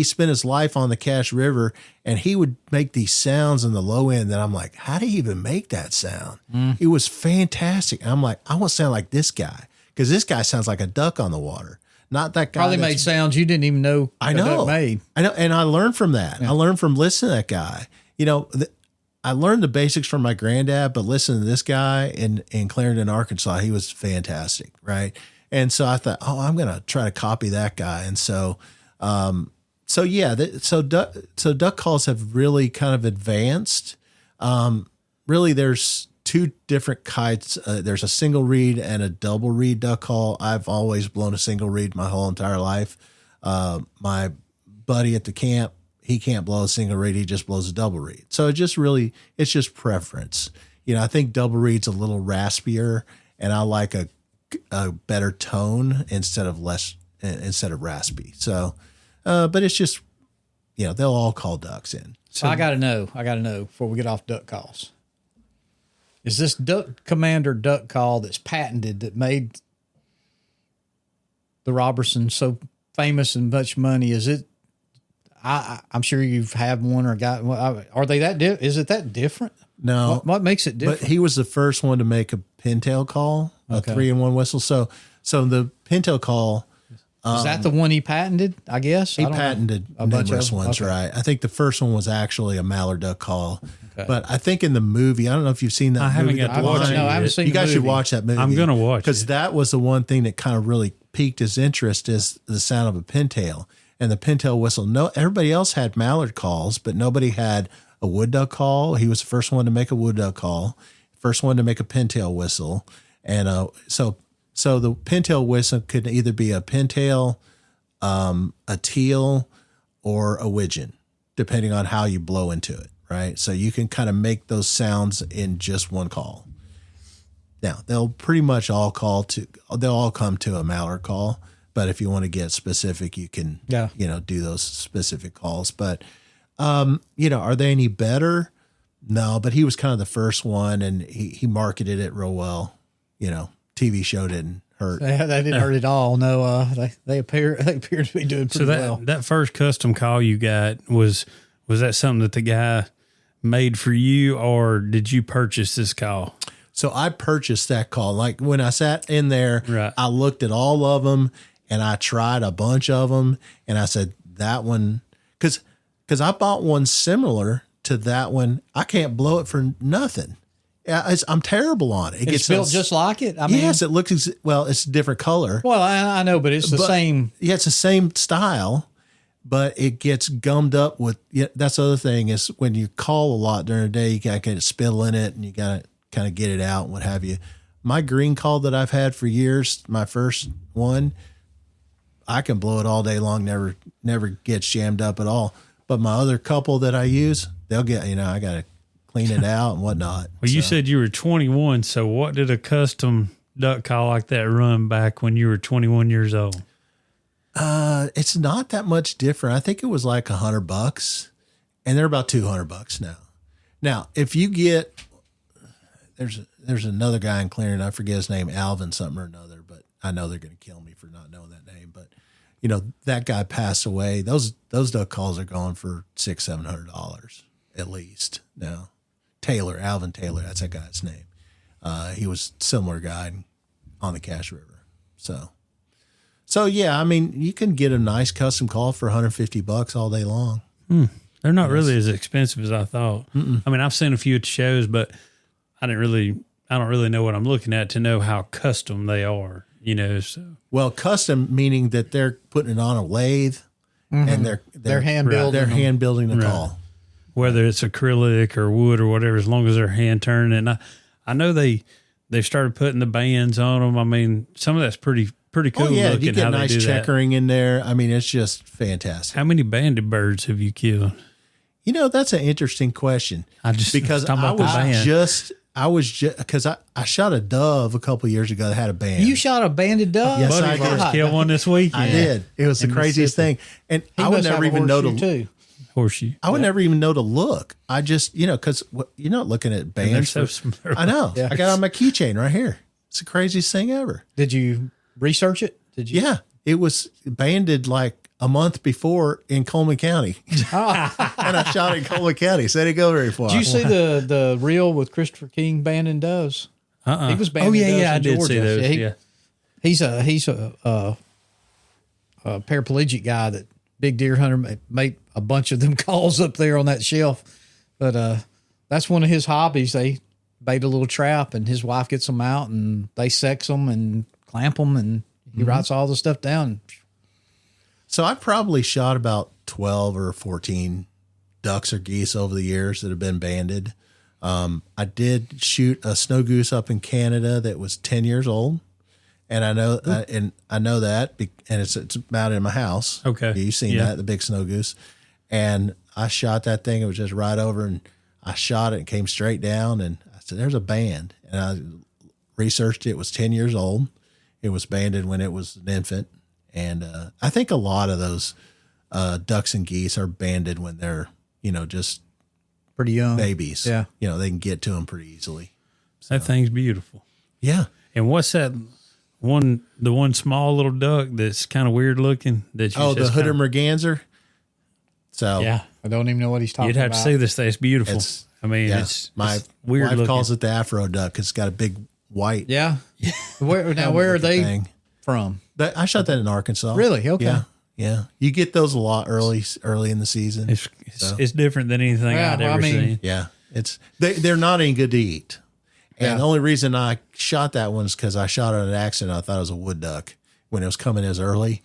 spent his life on the Cache River, and he would make these sounds in the low end that I'm like, how do you even make that sound? It was fantastic. I'm like, I want to sound like this guy, because this guy sounds like a duck on the water. Not that guy. Probably made sounds you didn't even know. I know. Made. I know. And I learned from that. Yeah. I learned from listening to that guy. You know, I learned the basics from my granddad, but listening to this guy in Clarendon, Arkansas, he was fantastic. Right. And so I thought, oh, I'm going to try to copy that guy. And so, duck calls have really kind of advanced. Really, there's two different kinds. There's a single reed and a double reed duck call. I've always blown a single reed my whole entire life. My buddy at the camp, he can't blow a single reed. He just blows a double reed. So it's just preference. You know, I think double reed's a little raspier, and I like a better tone instead of raspy. So, but it's just, you know, they'll all call ducks in. So I got to know before we get off duck calls. Is this Duck Commander duck call that's patented that made the Robertson so famous and much money? Is it? I'm sure you've had one or got. Are they that? Is it that different? No. What makes it different? But he was the first one to make a pintail call, a 3-in-1 whistle. So the pintail call. Is that the one he patented? I guess he patented a bunch of ones, okay. Right? I think the first one was actually a mallard duck call. Okay. But I think in the movie, I don't know if you've seen that. I haven't got to watch it. No, I haven't seen. You guys should watch that movie. I'm going to watch it because that was the one thing that kind of really piqued his interest, is the sound of a pintail and the pintail whistle. No, everybody else had mallard calls, but nobody had a wood duck call. He was the first one to make a wood duck call, first one to make a pintail whistle, and so the pintail whistle could either be a pintail, a teal, or a widgeon, depending on how you blow into it, right? So you can kind of make those sounds in just one call. Now, they'll pretty much all come to a mallard call, but if you want to get specific, you can, do those specific calls. But, are they any better? No, but he was kind of the first one, and he marketed it real well. You know, TV show didn't hurt. Yeah, they didn't hurt at all. No, they appear to be doing pretty well. So that first custom call you got, was that something that the guy made for you, or did you purchase this call? So I purchased that call. Like when I sat in there, right. I looked at all of them and I tried a bunch of them, and I said that one, because I bought one similar to that one. I can't blow it for nothing. I'm terrible on it. It's built just like it. I mean, yes, it looks it's a different color. Well, I know, but it's the same. Yeah, it's the same style, but it gets gummed up with. Yeah, that's the other thing is when you call a lot during the day, you got to get a spittle in it, and you got to kind of get it out and what have you. My green call that I've had for years, my first one, I can blow it all day long, never gets jammed up at all. But my other couple that I use, they'll get, I got to clean it out and whatnot. Well, you said you were 21. So what did a custom duck call like that run back when you were 21 years old? It's not that much different. I think it was like $100, and they're about $200 now. Now, if you get, there's another guy in Clarendon, I forget his name, Alvin something or another, but I know they're going to kill me for not knowing that name. But that guy passed away. Those duck calls are going for $600-700 at least now. Alvin Taylor, that's that guy's name. He was a similar guy on the Cache River. So yeah, I mean, you can get a nice custom call for $150 all day long. They're not really as expensive as I thought. I mean, I've seen a few at the shows, but I don't really know what I'm looking at to know how custom they are, So. Well, custom meaning that they're putting it on a lathe, and they're hand building. They're hand building the call. Whether it's acrylic or wood or whatever, as long as they're hand turning. And I know they've started putting the bands on them. I mean, some of that's pretty cool. Oh, yeah, looking. You get how nice they do checkering in there. I mean, it's just fantastic. How many banded birds have you killed? That's an interesting question. I shot a dove a couple of years ago that had a band. You shot a banded dove? Yes, Buddy I did. Killed one this weekend. I did. It was the craziest thing, and I would never even know to. Horseshoe. I would never even know to look. I just, because you're not looking at bands. I know. Yeah. I got it on my keychain right here. It's the craziest thing ever. Did you research it? Did you? Yeah. It was banded like a month before in Coleman County. And I shot in Coleman County, so it didn't go very far. Did you see the reel with Christopher King banding doves? He was banding doves in I did Georgia. see those. Yeah, he's a paraplegic guy that big deer hunter made a bunch of them calls up there on that shelf. But that's one of his hobbies. They bait a little trap, and his wife gets them out, and they sex them and clamp them, and he writes all the stuff down. So I probably shot about 12 or 14 ducks or geese over the years that have been banded. I did shoot a snow goose up in Canada that was 10 years old. And I know, that, and it's mounted in my house. Okay. You've seen that, the big snow goose. And I shot that thing. It was just right over, and I shot it and came straight down. And I said, there's a band. And I researched it. It was 10 years old. It was banded when it was an infant. And I think a lot of those ducks and geese are banded when they're, just Pretty young babies. Yeah. They can get to them pretty easily. That thing's beautiful. Yeah. And what's that the one small little duck that's kind of weird looking? That you the hooded merganser. So yeah, I don't even know what he's talking about. you'd have to see this thing. It's beautiful. It's my weird wife looking. calls it the Afro duck because it's got a big white. Yeah. Where are they thing. from? I shot that in Arkansas. Really? Okay. Yeah. Yeah. You get those a lot early in the season. It's different than anything I'd ever seen. Yeah. They're not any good to eat. And the only reason I shot that one is because I shot it on an accident. I thought it was a wood duck when it was coming as early.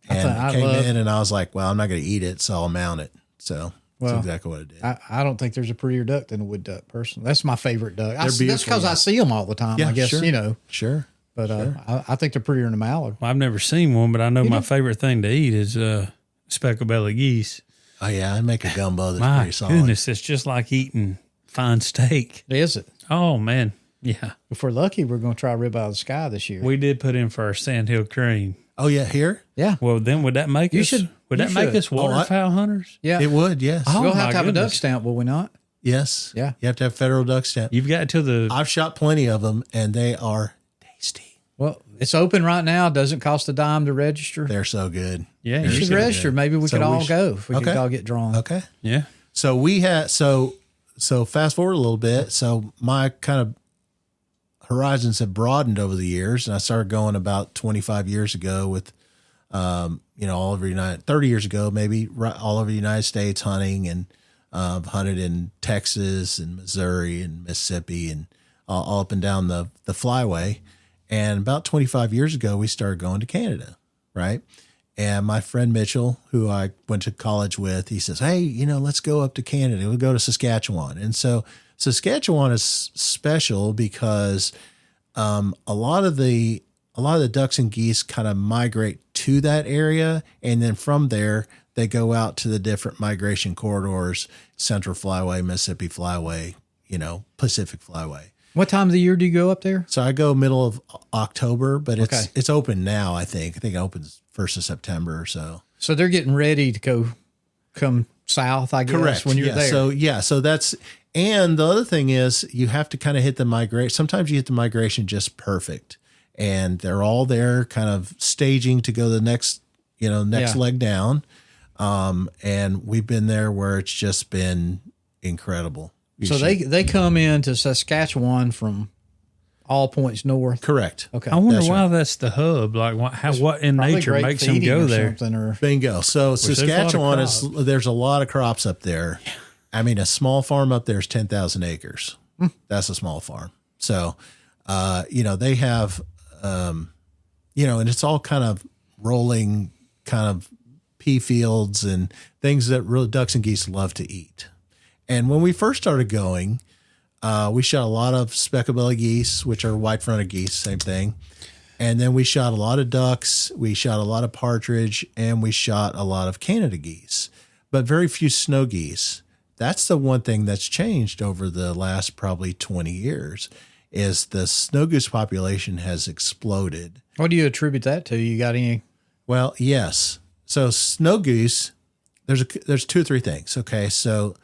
And it came in, and I was like, well, I'm not going to eat it, so I'll mount it. So that's exactly what I did. I don't think there's a prettier duck than a wood duck, personally. That's my favorite duck. They're beautiful. That's because I see them all the time, I guess, sure. Sure. But I think they're prettier than a mallard. Well, I've never seen one, but I know my favorite thing to eat is speckled-belly geese. Oh, yeah. I make a gumbo that's My pretty solid. goodness, it's just like eating fine steak. Is it? Oh, man. Yeah. If we're lucky, we're going to try rib out of the sky this year. We did put in for our sandhill crane. Oh, yeah. Here? Yeah. Well, then would that make us waterfowl hunters? Yeah. It would, yes. We'll have my to have a duck goodness. stamp, will we not? Yes. Yeah. You have to have federal duck stamp. You've got to the I've shot plenty of them, and they are tasty. Well, it's open right now. Doesn't cost a dime to register. They're so good. yeah. You You should register. Maybe we could all go if we Okay. could all get drawn. Okay. yeah. So we had so fast forward a little bit. So my kind of horizons have broadened over the years, and I started going about 25 years ago with, all over 30 years ago, maybe all over the United States hunting, and hunted in Texas and Missouri and Mississippi and all up and down the flyway. And about 25 years ago, we started going to Canada, right? And my friend Mitchell, who I went to college with, he says, hey, let's go up to Canada. We'll go to Saskatchewan. And so Saskatchewan is special because a lot of the ducks and geese kind of migrate to that area. And then from there, they go out to the different migration corridors, Central Flyway, Mississippi Flyway, Pacific Flyway. What time of the year do you go up there? So I go middle of October, but it's open now, I think. I think it opens 1st of September or so. So they're getting ready to come south, I guess, Correct. when you're there. So that's, and the other thing is you have to kind of hit the migration. Sometimes you hit the migration just perfect, and they're all there kind of staging to go the next leg down. And we've been there where it's just been incredible. So they come into Saskatchewan from all points north. Correct. Okay. I wonder That's why right. that's the hub. Like what in Probably nature great makes them feeding go or there? something, or Bingo. So there's a lot of Saskatchewan crops. there's a lot of crops up there. I mean, a small farm up there is 10,000 acres. That's a small farm. So, they have, and it's all kind of rolling kind of pea fields and things that really ducks and geese love to eat. And when we first started going, we shot a lot of speckled-belly geese, which are white-fronted geese, same thing. And then we shot a lot of ducks, we shot a lot of partridge, and we shot a lot of Canada geese, but very few snow geese. That's the one thing that's changed over the last probably 20 years is the snow goose population has exploded. what do you attribute that to? You got any? Well, yes. So snow goose, there's 2 or 3 things. Okay. So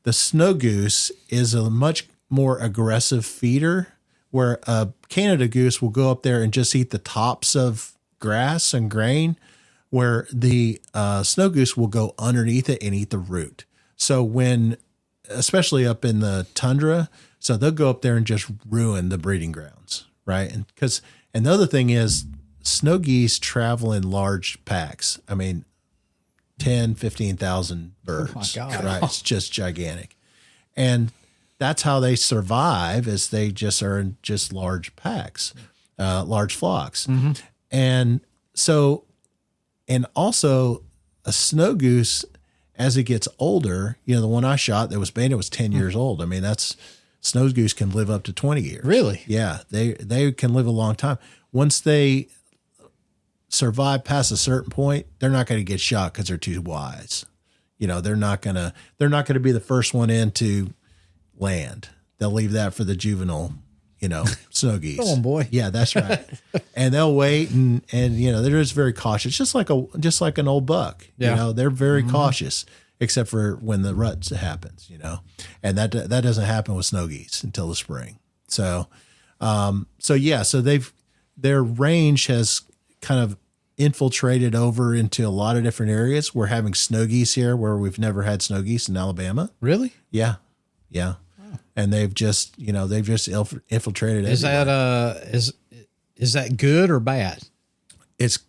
the snow goose is a much more aggressive feeder, where a Canada goose will go up there and just eat the tops of grass and grain where the snow goose will go underneath it and eat the root. So especially up in the tundra, so they'll go up there and just ruin the breeding grounds, right? And the other thing is snow geese travel in large packs. I mean, 10, 15,000 birds. Oh my God. Right? It's just gigantic. And that's how they survive, is they just are in just large packs, large flocks. Mm-hmm. And also a snow goose, as it gets older, the one I shot that was banded was 10 years old. I mean, snow goose can live up to 20 years. Really? Yeah. They can live a long time. Once they survive past a certain point, they're not going to get shot because they're too wise. They're not going to be the first one into land. They'll leave that for the juvenile, snow geese. Go on, boy. Yeah, that's right. And they'll wait and they're just very cautious, just like an old buck. Yeah. They're very cautious, except for when the rut happens, and that doesn't happen with snow geese until the spring. So their range has kind of infiltrated over into a lot of different areas. We're having snow geese here where we've never had snow geese in Alabama. Really? Yeah. Yeah. And they've just infiltrated. Is everywhere. is that good or bad? It's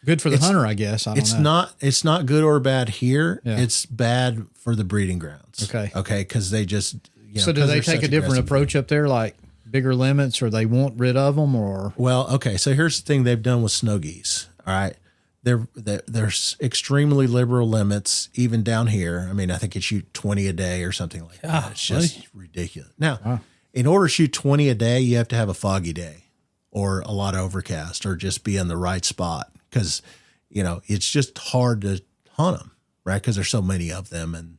good for the hunter, I guess. I don't know. It's not good or bad here. Yeah. It's bad for the breeding grounds. Okay. Because they just, so do they take a different approach up there, like bigger limits, or they won't rid of them, or? Well, okay. So here's the thing they've done with snow geese. All right. There's extremely liberal limits, even down here. I mean, I think you shoot 20 a day or something like that. It's just ridiculous. Now, in order to shoot 20 a day, you have to have a foggy day or a lot of overcast or just be in the right spot because, it's just hard to hunt them, right? Because there's so many of them and,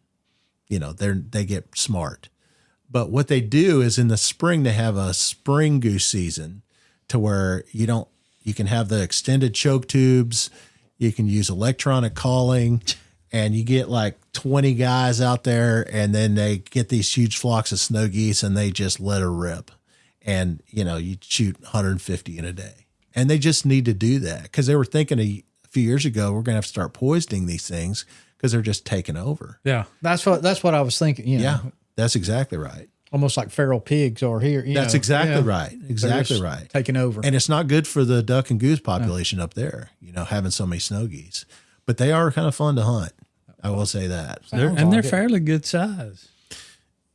they get smart. But what they do is in the spring, they have a spring goose season to where you can have the extended choke tubes. You can use electronic calling, and you get like 20 guys out there, and then they get these huge flocks of snow geese, and they just let her rip. And, you shoot 150 in a day. And they just need to do that because they were thinking a few years ago, we're going to have to start poisoning these things because they're just taking over. Yeah. That's what I was thinking. Yeah, that's exactly right. Almost like feral pigs are here. That's exactly right. Exactly right. Taking over. And it's not good for the duck and goose population up there, having so many snow geese. But they are kind of fun to hunt. I will say that. They're fairly good size.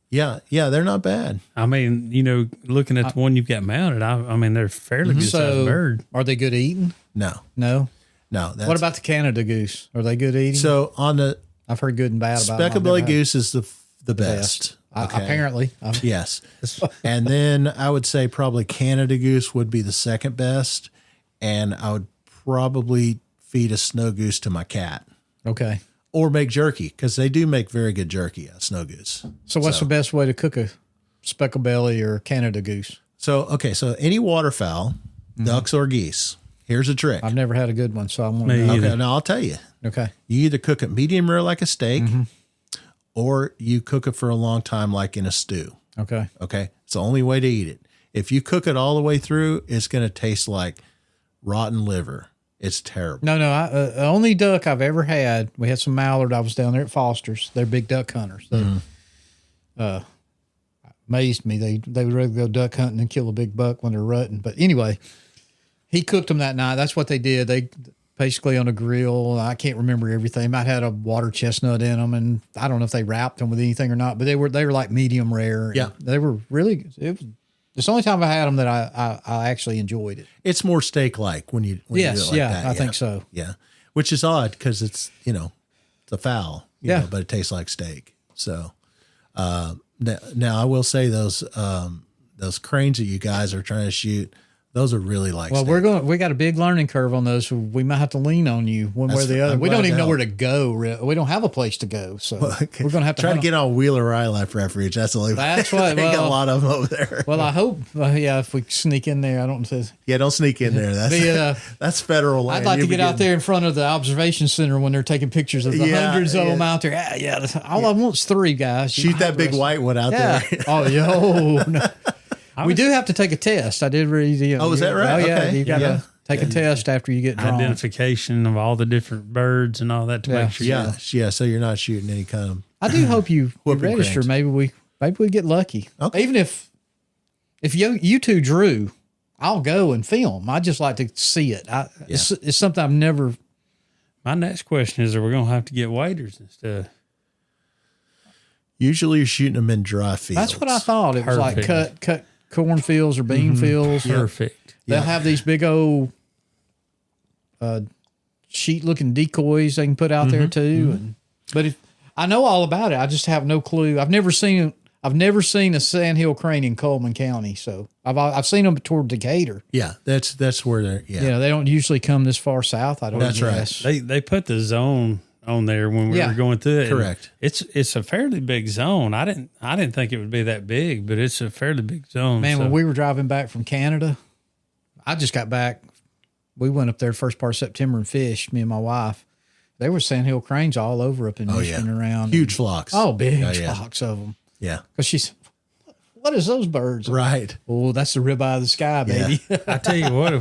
Yeah, they're not bad. I mean, looking at the one you've got mounted, I mean, they're fairly good sized bird. Are they good eating? No. What about the Canada goose? Are they good eating? So I've heard good and bad about speckle-belly goose is the best. Okay. Apparently. Yes. And then I would say probably Canada goose would be the second best. And I would probably feed a snow goose to my cat. Okay. Or make jerky because they do make very good jerky, snow goose. So what's the best way to cook a speckle belly or Canada goose? So any waterfowl, ducks or geese, here's a trick. I've never had a good one, so I'm Me going to. either. Okay, now I'll tell you. Okay. You either cook it medium rare like a steak or you cook it for a long time like in a stew. Okay. Okay. It's the only way to eat it. If you cook it all the way through, it's going to taste like rotten liver. It's terrible. No. The only duck I've ever had, we had some mallard. I was down there at Foster's. They're big duck hunters. They amazed me. They would rather go duck hunting and kill a big buck when they're rutting. But anyway, he cooked them that night. That's what they did. They basically on a grill. I can't remember everything. Might had a water chestnut in them, and I don't know if they wrapped them with anything or not. But they were like medium rare. Yeah, they were really. It's the only time I had them that I actually enjoyed it. It's more steak like when you do it like that. I think so. Yeah, which is odd because it's it's a fowl. You know, but it tastes like steak. So now I will say those cranes that you guys are trying to shoot. Those are really like. Well, steak. we got a big learning curve on those. So we might have to lean on you one way or the other. We don't even know where to go. We don't have a place to go, so we're going to have to try to get on Wheeler Wildlife Refuge. That's the only. That's what. They got a lot of them over there. Well, I hope. If we sneak in there, I don't. Don't sneak in there. That's that's federal land. I'd like to get out there in front of the observation center when they're taking pictures of the hundreds of them out there. All I want is 3 guys. Shoot that big white one out there. No. We do have to take a test. I did read. Oh, is that right? Oh, yeah. Okay. You got to Take a test after you get drawn. Identification of all the different birds and all that to make sure. Yeah. So you're not shooting any kind of. I do hope you Whooping register. cranes. Maybe we get lucky. Okay. Even if you two drew, I'll go and film. I just like to see it. It's something I've never. My next question is: are we going to have to get waders and stuff? Usually you're shooting them in dry fields. That's what I thought. It was like Perfect. cut cornfields or bean fields. Perfect. They'll have these big old sheet looking decoys they can put out there too. But if I know all about it, I just have no clue. I've never seen a sandhill crane in Coleman County. So I've seen them toward Decatur. Yeah, that's where they're. Yeah, They don't usually come this far south. I don't. That's right. guess. They put the zone on there when we were going through it. Correct. It's a fairly big zone. I didn't think it would be that big, but it's a fairly big zone. Man, when we were driving back from Canada, I just got back. We went up there first part of September and fished, me and my wife. There were sandhill cranes all over up in Michigan around. Huge flocks. Oh, big flocks of them. Yeah. Because she's, what is those birds? Right. Oh, that's the ribeye of the sky, baby. I tell you what,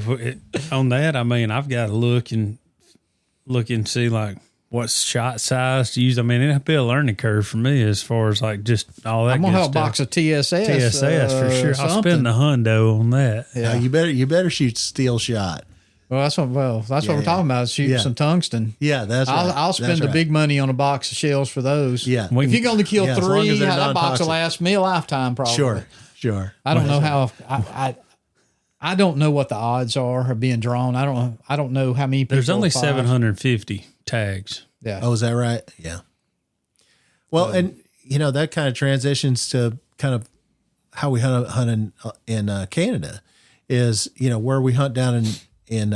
on that, I mean, I've got to look and see like what's shot size to use. I mean, it'll be a learning curve for me as far as like just all that. I'm gonna good have a stuff. box of TSS. TSS for sure. I'll something. spend the hundo on that. Yeah. You better shoot steel shot. Well, that's what we're talking about. Is shooting some tungsten. Yeah, that's right. I'll spend the big money on a box of shells for those. Yeah. If you're going to kill as long three, as they're that box will non-toxic. last me a lifetime probably. Sure. I don't know how I don't know what the odds are of being drawn. I don't know how many people. There's only apply. 750 tags. Yeah. Oh, is that right? Yeah. Well, and that kind of transitions to kind of how we hunt in Canada is, where we hunt down in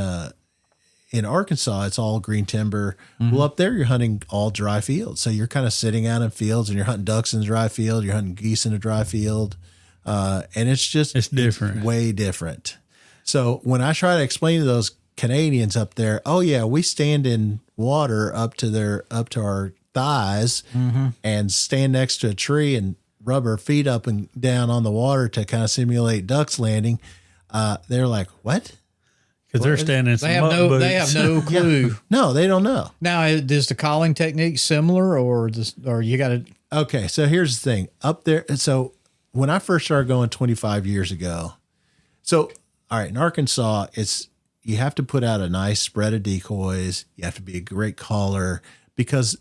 Arkansas, it's all green timber. Well, up there, you're hunting all dry fields. So you're kind of sitting out in fields and you're hunting ducks in the dry field. You're hunting geese in a dry field. And it's different. It's way different. So when I try to explain to those Canadians up there, oh yeah, we stand in water up to our thighs and stand next to a tree and rub our feet up and down on the water to kind of simulate ducks landing. They're like, what? Because they're standing in some They have no clue. No, they don't know. Now, is the calling technique similar, or you got to? Okay, so here's the thing. Up there, so when I first started going 25 years ago, so all right, in Arkansas, you have to put out a nice spread of decoys. You have to be a great caller, because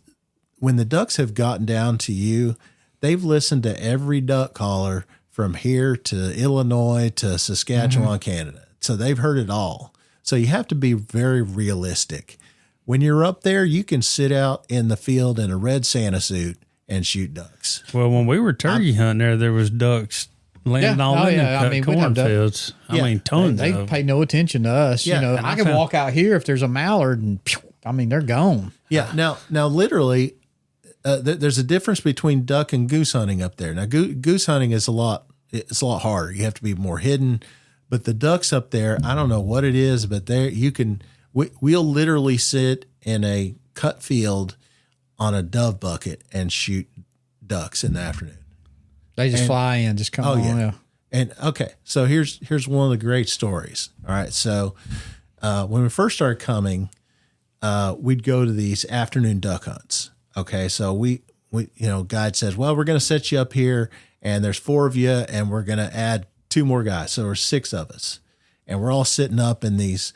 when the ducks have gotten down to you, they've listened to every duck caller from here to Illinois to Saskatchewan, Canada. So they've heard it all. So you have to be very realistic. When you're up there, you can sit out in the field in a red Santa suit and shoot ducks. Well, when we were turkey hunting there was ducks landing all in the cornfields. I mean, tons They of them. pay no attention to us. Yeah, I can walk out here if there's a mallard, and they're gone. Yeah. Now, literally, there's a difference between duck and goose hunting up there. Now, goose hunting is a lot harder. You have to be more hidden. But the ducks up there, I don't know what it is, but we'll literally sit in a cut field on a dove bucket and shoot ducks in the afternoon. They just fly in, just come on. Yeah. And okay, so here's one of the great stories. All right, so when we first started coming, we'd go to these afternoon duck hunts. Okay, so we guide says, well, we're going to set you up here, and there's 4 of you, and we're going to add 2 more guys. So there's 6 of us, and we're all sitting up in these,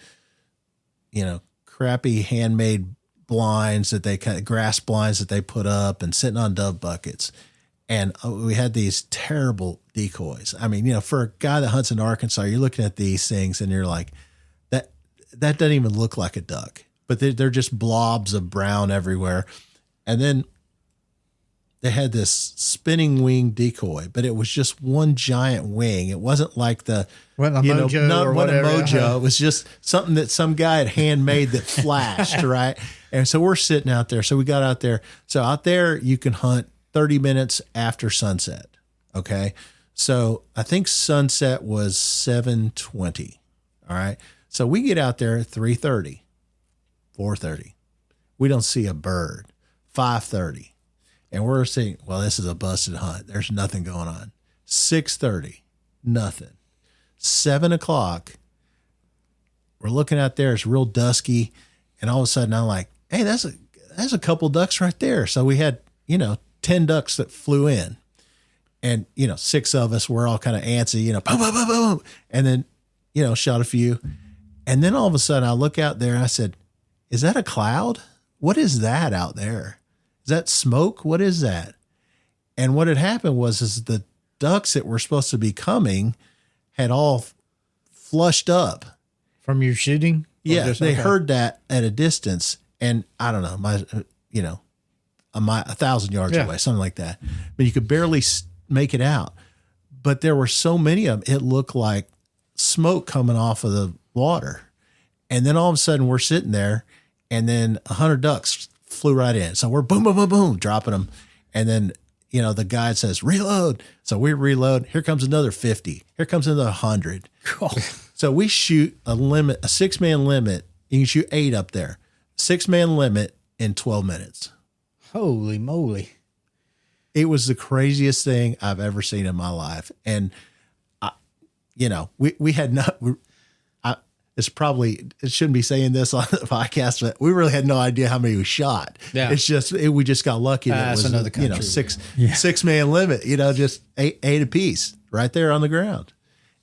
crappy handmade blinds grass blinds that they put up, and sitting on dove buckets. And we had these terrible decoys. I mean, for a guy that hunts in Arkansas, you're looking at these things and you're like, that doesn't even look like a duck, but they're just blobs of brown everywhere. And then they had this spinning wing decoy, but it was just one giant wing. It wasn't like the, Wasn't a mojo. It was just something that some guy had handmade that flashed, right? And so we're sitting out there. So we got out there. So out there, you can hunt 30 minutes after sunset. Okay. So I think sunset was 7:20. All right. So we get out there at 3:30, 4:30. We don't see a bird. 5:30. And we're saying, well, this is a busted hunt. There's nothing going on. 6:30, nothing. 7 o'clock, we're looking out there. It's real dusky. And all of a sudden I'm like, hey, that's a couple ducks right there. So we had, 10 ducks that flew in. And, 6 of us were all kind of antsy, boom, boom, boom, boom. And then, shot a few. And then all of a sudden I look out there and I said, is that a cloud? What is that out there? Is that smoke? What is that? And what had happened is the ducks that were supposed to be coming had all flushed up. From your shooting? Yeah, they heard that at a distance. And I don't know, 1,000 yards away, something like that. But you could barely make it out. But there were so many of them, it looked like smoke coming off of the water. And then all of a sudden we're sitting there and then 100 ducks flew right in. So we're boom, boom, boom, boom, dropping them. And then, the guide says, reload. So we reload. Here comes another 50. Here comes another 100. Cool. So we shoot a 6-man limit. You can shoot 8 up there. 6-man limit in 12 minutes. Holy moly. It was the craziest thing I've ever seen in my life. And, we had not, it shouldn't be saying this on the podcast, but we really had no idea how many we shot. Yeah. It's just, we just got lucky. That That's was, another country. 6-man limit, just eight apiece right there on the ground.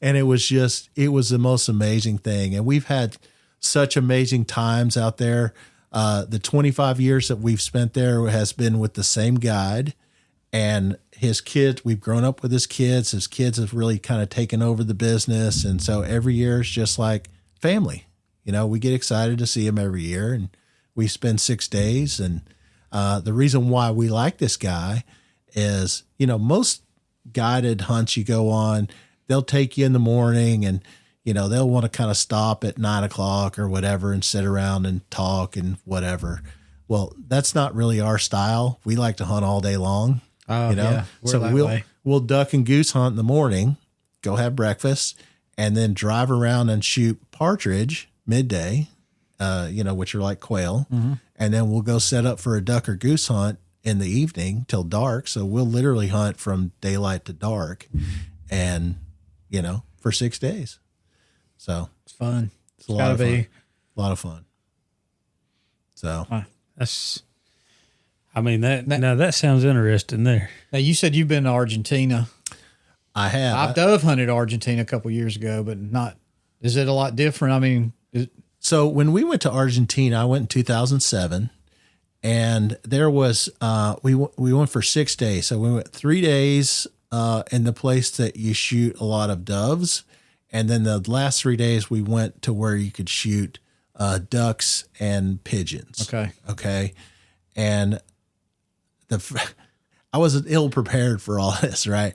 And it was the most amazing thing. And we've had such amazing times out there. The 25 years that we've spent there has been with the same guide and his kids. We've grown up with his kids. His kids have really kind of taken over the business. And so every year is just like family. We get excited to see him every year and we spend 6 days. And the reason why we like this guy is, most guided hunts you go on, they'll take you in the morning and, they'll want to kind of stop at 9 o'clock or whatever and sit around and talk and whatever. Well, that's not really our style. We like to hunt all day long, Yeah, so we'll duck and goose hunt in the morning, go have breakfast, and then drive around and shoot partridge midday, which are like quail. Mm-hmm. And then we'll go set up for a duck or goose hunt in the evening till dark. So we'll literally hunt from daylight to dark and, for 6 days. So it's fun. It's a lot of fun. A lot of fun. So that sounds interesting there. Now you said you've been to Argentina. I have. I've dove hunted Argentina a couple of years ago, but is it a lot different? So when we went to Argentina, I went in 2007 and there was, we went for 6 days. So we went 3 days, in the place that you shoot a lot of doves. And then the last 3 days we went to where you could shoot, ducks and pigeons. Okay. And I wasn't ill prepared for all this, right?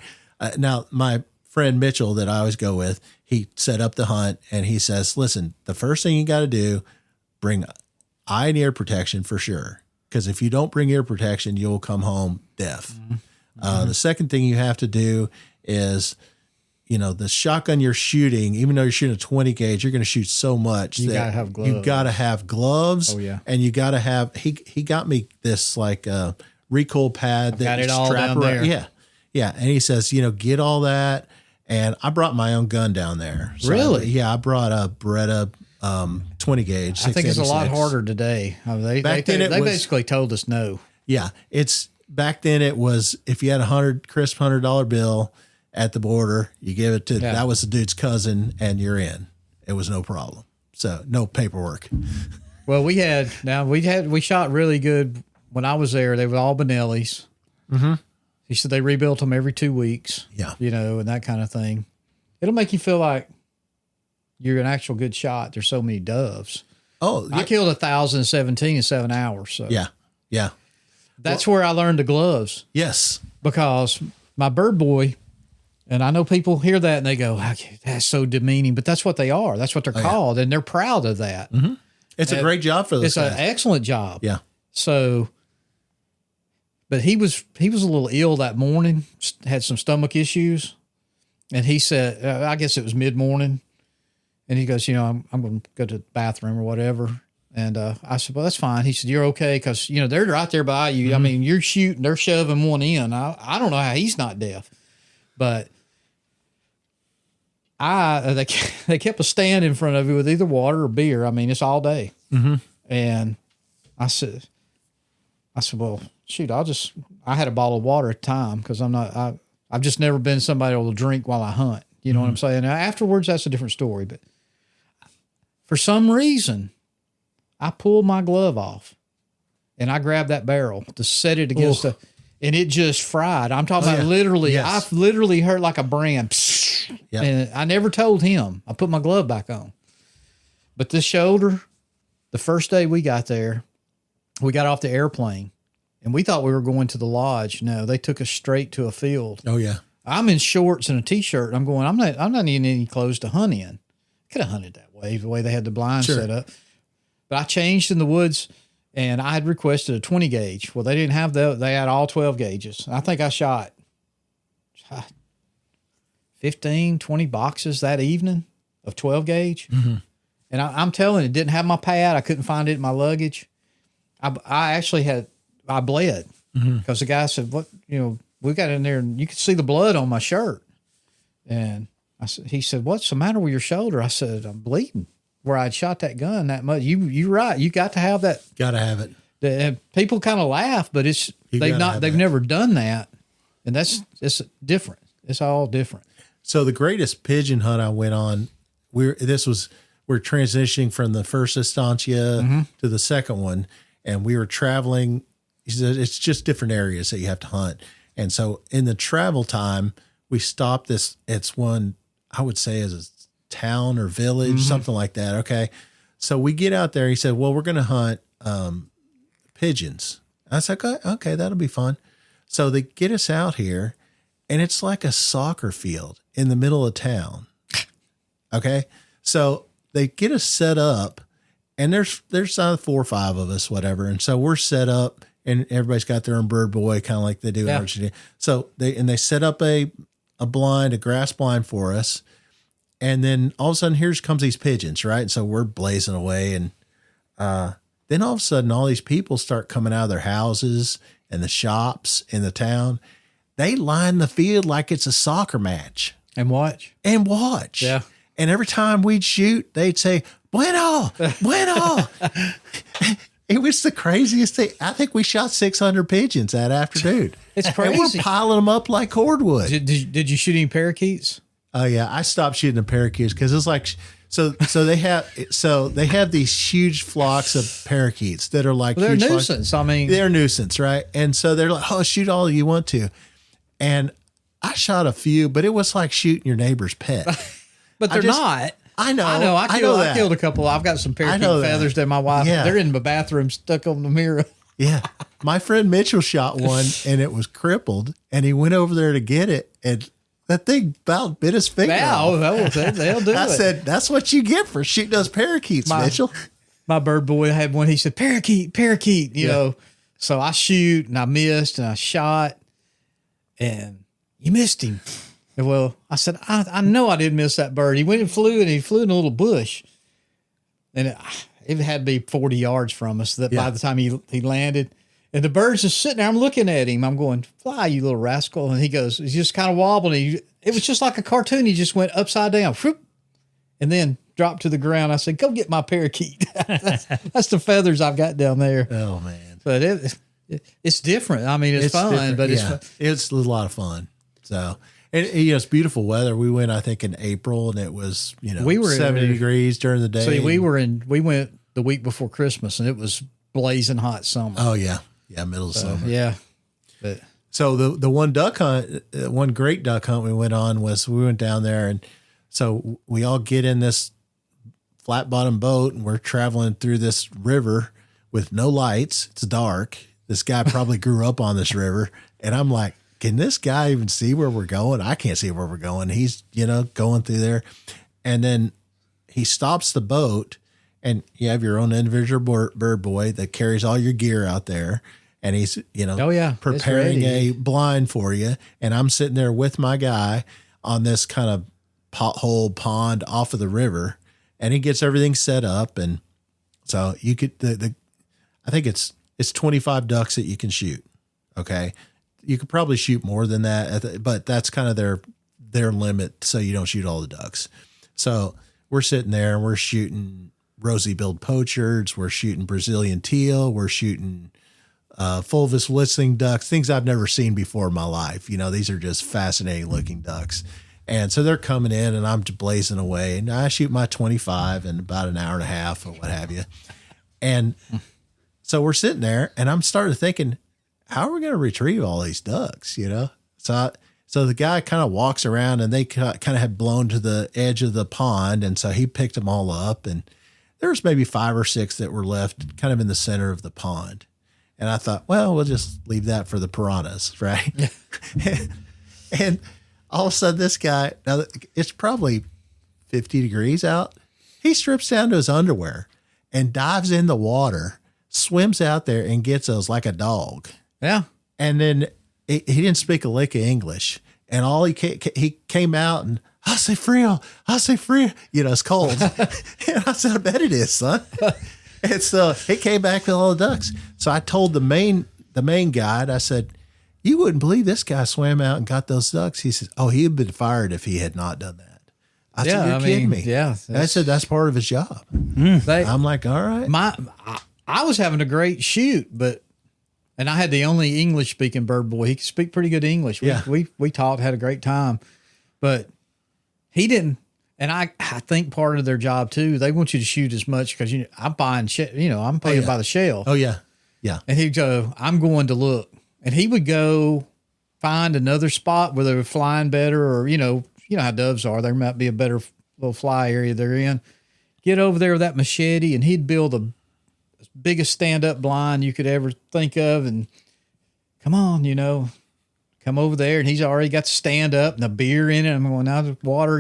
Now my friend Mitchell that I always go with, he set up the hunt and he says, listen, the first thing you got to do, bring eye and ear protection for sure. Because if you don't bring ear protection, you'll come home deaf. Mm-hmm. The second thing you have to do is, the shotgun you're shooting, even though you're shooting a 20 gauge, you're going to shoot so much you that gotta have gloves. You got to have gloves. Oh yeah. And you got to have, he got me this like recoil pad I've got it all down there. Yeah. Yeah. And he says, get all that. And I brought my own gun down there. So really? I brought a Beretta 20 gauge. I think it's a lot harder today. They basically told us no. Yeah. Back then it was, if you had crisp $100 bill at the border, you give it to, that was the dude's cousin and you're in. It was no problem. So no paperwork. Well, we shot really good when I was there. They were all Benellis. Mm-hmm. He said they rebuilt them every 2 weeks. Yeah. And that kind of thing. It'll make you feel like you're an actual good shot. There's so many doves. Oh, yeah. I killed 1,017 in 7 hours. So yeah. Yeah. That's where I learned the gloves. Yes. Because my bird boy, and I know people hear that and they go, that's so demeaning, but that's what they are. That's what they're called. And they're proud of that. Mm-hmm. It's a great job for those guys. It's an excellent job. Yeah. So, but he was a little ill that morning, had some stomach issues. And he said, I guess it was mid-morning. And he goes, I'm going to go to the bathroom or whatever. And I said, well, that's fine. He said, you're okay. Because, they're right there by you. Mm-hmm. I mean, you're shooting, they're shoving one in. I don't know how he's not deaf. But they kept a stand in front of you with either water or beer. I mean, it's all day. Mm-hmm. And I said, well, shoot, I had a bottle of water at the time because I've just never been somebody who will drink while I hunt. You know what I'm saying? Now, afterwards, that's a different story. But for some reason, I pulled my glove off and I grabbed that barrel to set it against and it just fried. I'm talking about literally, yes. I literally heard like a brand. Yep. And I never told him. I put my glove back on. But this shoulder, the first day we got there, we got off the airplane and we thought we were going to the lodge. No, they took us straight to a field. Oh yeah. I'm in shorts and a t-shirt. I'm going, I'm not needing any clothes to hunt in. Could have hunted that way, the way they had the blind set up. But I changed in the woods and I had requested a 20 gauge. Well, they didn't have they had all 12 gauges. I think I shot 15, 20 boxes that evening of 12 gauge. Mm-hmm. And I'm telling you, it didn't have my pad. I couldn't find it in my luggage. I actually I bled because the guy said, we got in there and you could see the blood on my shirt. And he said, what's the matter with your shoulder? I said, I'm bleeding where I'd shot that gun that much. You're right. You got to have that. Got to have it. And people kind of laugh, but they've never done that. And it's different. It's all different. So the greatest pigeon hunt I went on, we're transitioning from the first estancia to the second one. And we were traveling. He said, it's just different areas that you have to hunt. And so in the travel time, we stopped it's one, I would say is a town or village, something like that. Okay. So we get out there. He said, well, we're going to hunt pigeons. I was like, okay, that'll be fun. So they get us out here and it's like a soccer field in the middle of town. Okay. So they get us set up and there's 4 or 5 of us, whatever. And so we're set up and everybody's got their own bird boy, kind of like they do in Argentina. So they set up a grass blind for us. And then all of a sudden, here comes these pigeons, right? And so we're blazing away. And then all of a sudden, all these people start coming out of their houses and the shops in the town. They line the field like it's a soccer match. And watch. Yeah. And every time we'd shoot, they'd say, bueno, bueno. It was the craziest thing. I think we shot 600 pigeons that afternoon. It's crazy. And we're piling them up like cordwood. Did you shoot any parakeets? Oh yeah, I stopped shooting the parakeets because it's like so they have these huge flocks of parakeets that are like they're huge a nuisance. Flocks. I mean, they're a nuisance, right? And so they're like, oh, shoot all you want to, and I shot a few, but it was like shooting your neighbor's pet. But they're not. I know. I killed a couple. I've got some parakeet feathers that my wife. Yeah. They're in my bathroom, stuck on the mirror. Yeah, my friend Mitchell shot one, and it was crippled, and he went over there to get it, and that thing about bit his finger off. They'll do it. I said, that's what you get for shooting those parakeets, Mitchell. My bird boy had one. He said, parakeet, you know. So I shoot, and I missed, and I shot, and you missed him. Well, I said, I know I didn't miss that bird. He went and flew in a little bush. And it had to be 40 yards from us by the time he landed. And the bird's just sitting there. I'm looking at him. I'm going, fly, you little rascal. And he's just kind of wobbling. It was just like a cartoon. He just went upside down, whoop, and then dropped to the ground. I said, go get my parakeet. That's the feathers I've got down there. Oh, man. But it's different. I mean, it's fun, different. but it's a lot of fun. So... And it's beautiful weather. We went, I think, in April, and it was 70 degrees during the day. See, we went the week before Christmas, and it was blazing hot summer. Oh yeah, middle of summer. Yeah, but so the one duck hunt, one great duck hunt we went on was we went down there, and so we all get in this flat bottom boat, and we're traveling through this river with no lights. It's dark. This guy probably grew up on this river, and I'm like, can this guy even see where we're going? I can't see where we're going. He's, going through there. And then he stops the boat, and you have your own individual bird boy that carries all your gear out there. And he's, preparing a blind for you. And I'm sitting there with my guy on this kind of pothole pond off of the river. And he gets everything set up. And so you could, I think it's 25 ducks that you can shoot. Okay. You could probably shoot more than that, but that's kind of their limit so you don't shoot all the ducks. So we're sitting there and we're shooting rosy-billed poachards. We're shooting Brazilian teal. We're shooting fulvous whistling ducks, things I've never seen before in my life. You know, these are just fascinating looking ducks. And so they're coming in and I'm blazing away. And I shoot my 25 in about an hour and a half or what have you. And so we're sitting there and I'm starting thinking, how are we going to retrieve all these ducks, you know? So the guy kind of walks around and they kind of had blown to the edge of the pond. And so he picked them all up and there was maybe 5 or 6 that were left kind of in the center of the pond. And I thought, well, we'll just leave that for the piranhas, right? And all of a sudden this guy, now it's probably 50 degrees out. He strips down to his underwear and dives in the water, swims out there and gets those like a dog. Yeah. And then he didn't speak a lick of English. And all he came out and, I say frio. You know, it's cold. And I said, I bet it is, son. And so he came back with all the ducks. So I told the main guide, I said, you wouldn't believe this guy swam out and got those ducks. He said, oh, he'd been fired if he had not done that. I said, you're kidding me. Yeah. And I said, that's part of his job. I'm like, all right. I was having a great shoot, and I had the only English speaking bird boy. He could speak pretty good English. We talked, had a great time, but he didn't. And I think part of their job too, they want you to shoot as much because I'm buying I'm paying by the shell. Oh yeah. Yeah. And he'd go, I'm going to look. And he would go find another spot where they were flying better, or, you know how doves are. There might be a better little fly area they're in. Get over there with that machete, and he'd build the biggest stand-up blind you could ever think of. And come on, come over there. And he's already got the stand up and a beer in it. I'm going out of water,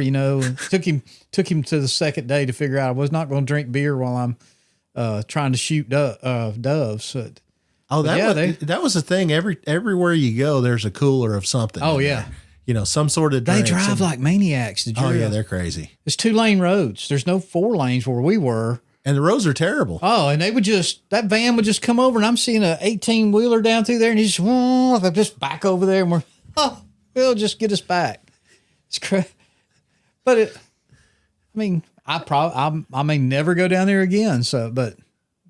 Took him to the second day to figure out I was not going to drink beer while I'm trying to shoot doves. So, that was the thing. Everywhere you go, there's a cooler of something. Oh yeah. Some sort of drinks. They drive like maniacs. They're crazy. It's 2 lane roads. There's no 4 lanes where we were. And the roads are terrible. Oh, and that van would just come over and I'm seeing a 18-wheeler down through there and he's just back over there and we'll just get us back. It's crazy. But I may never go down there again. So, but it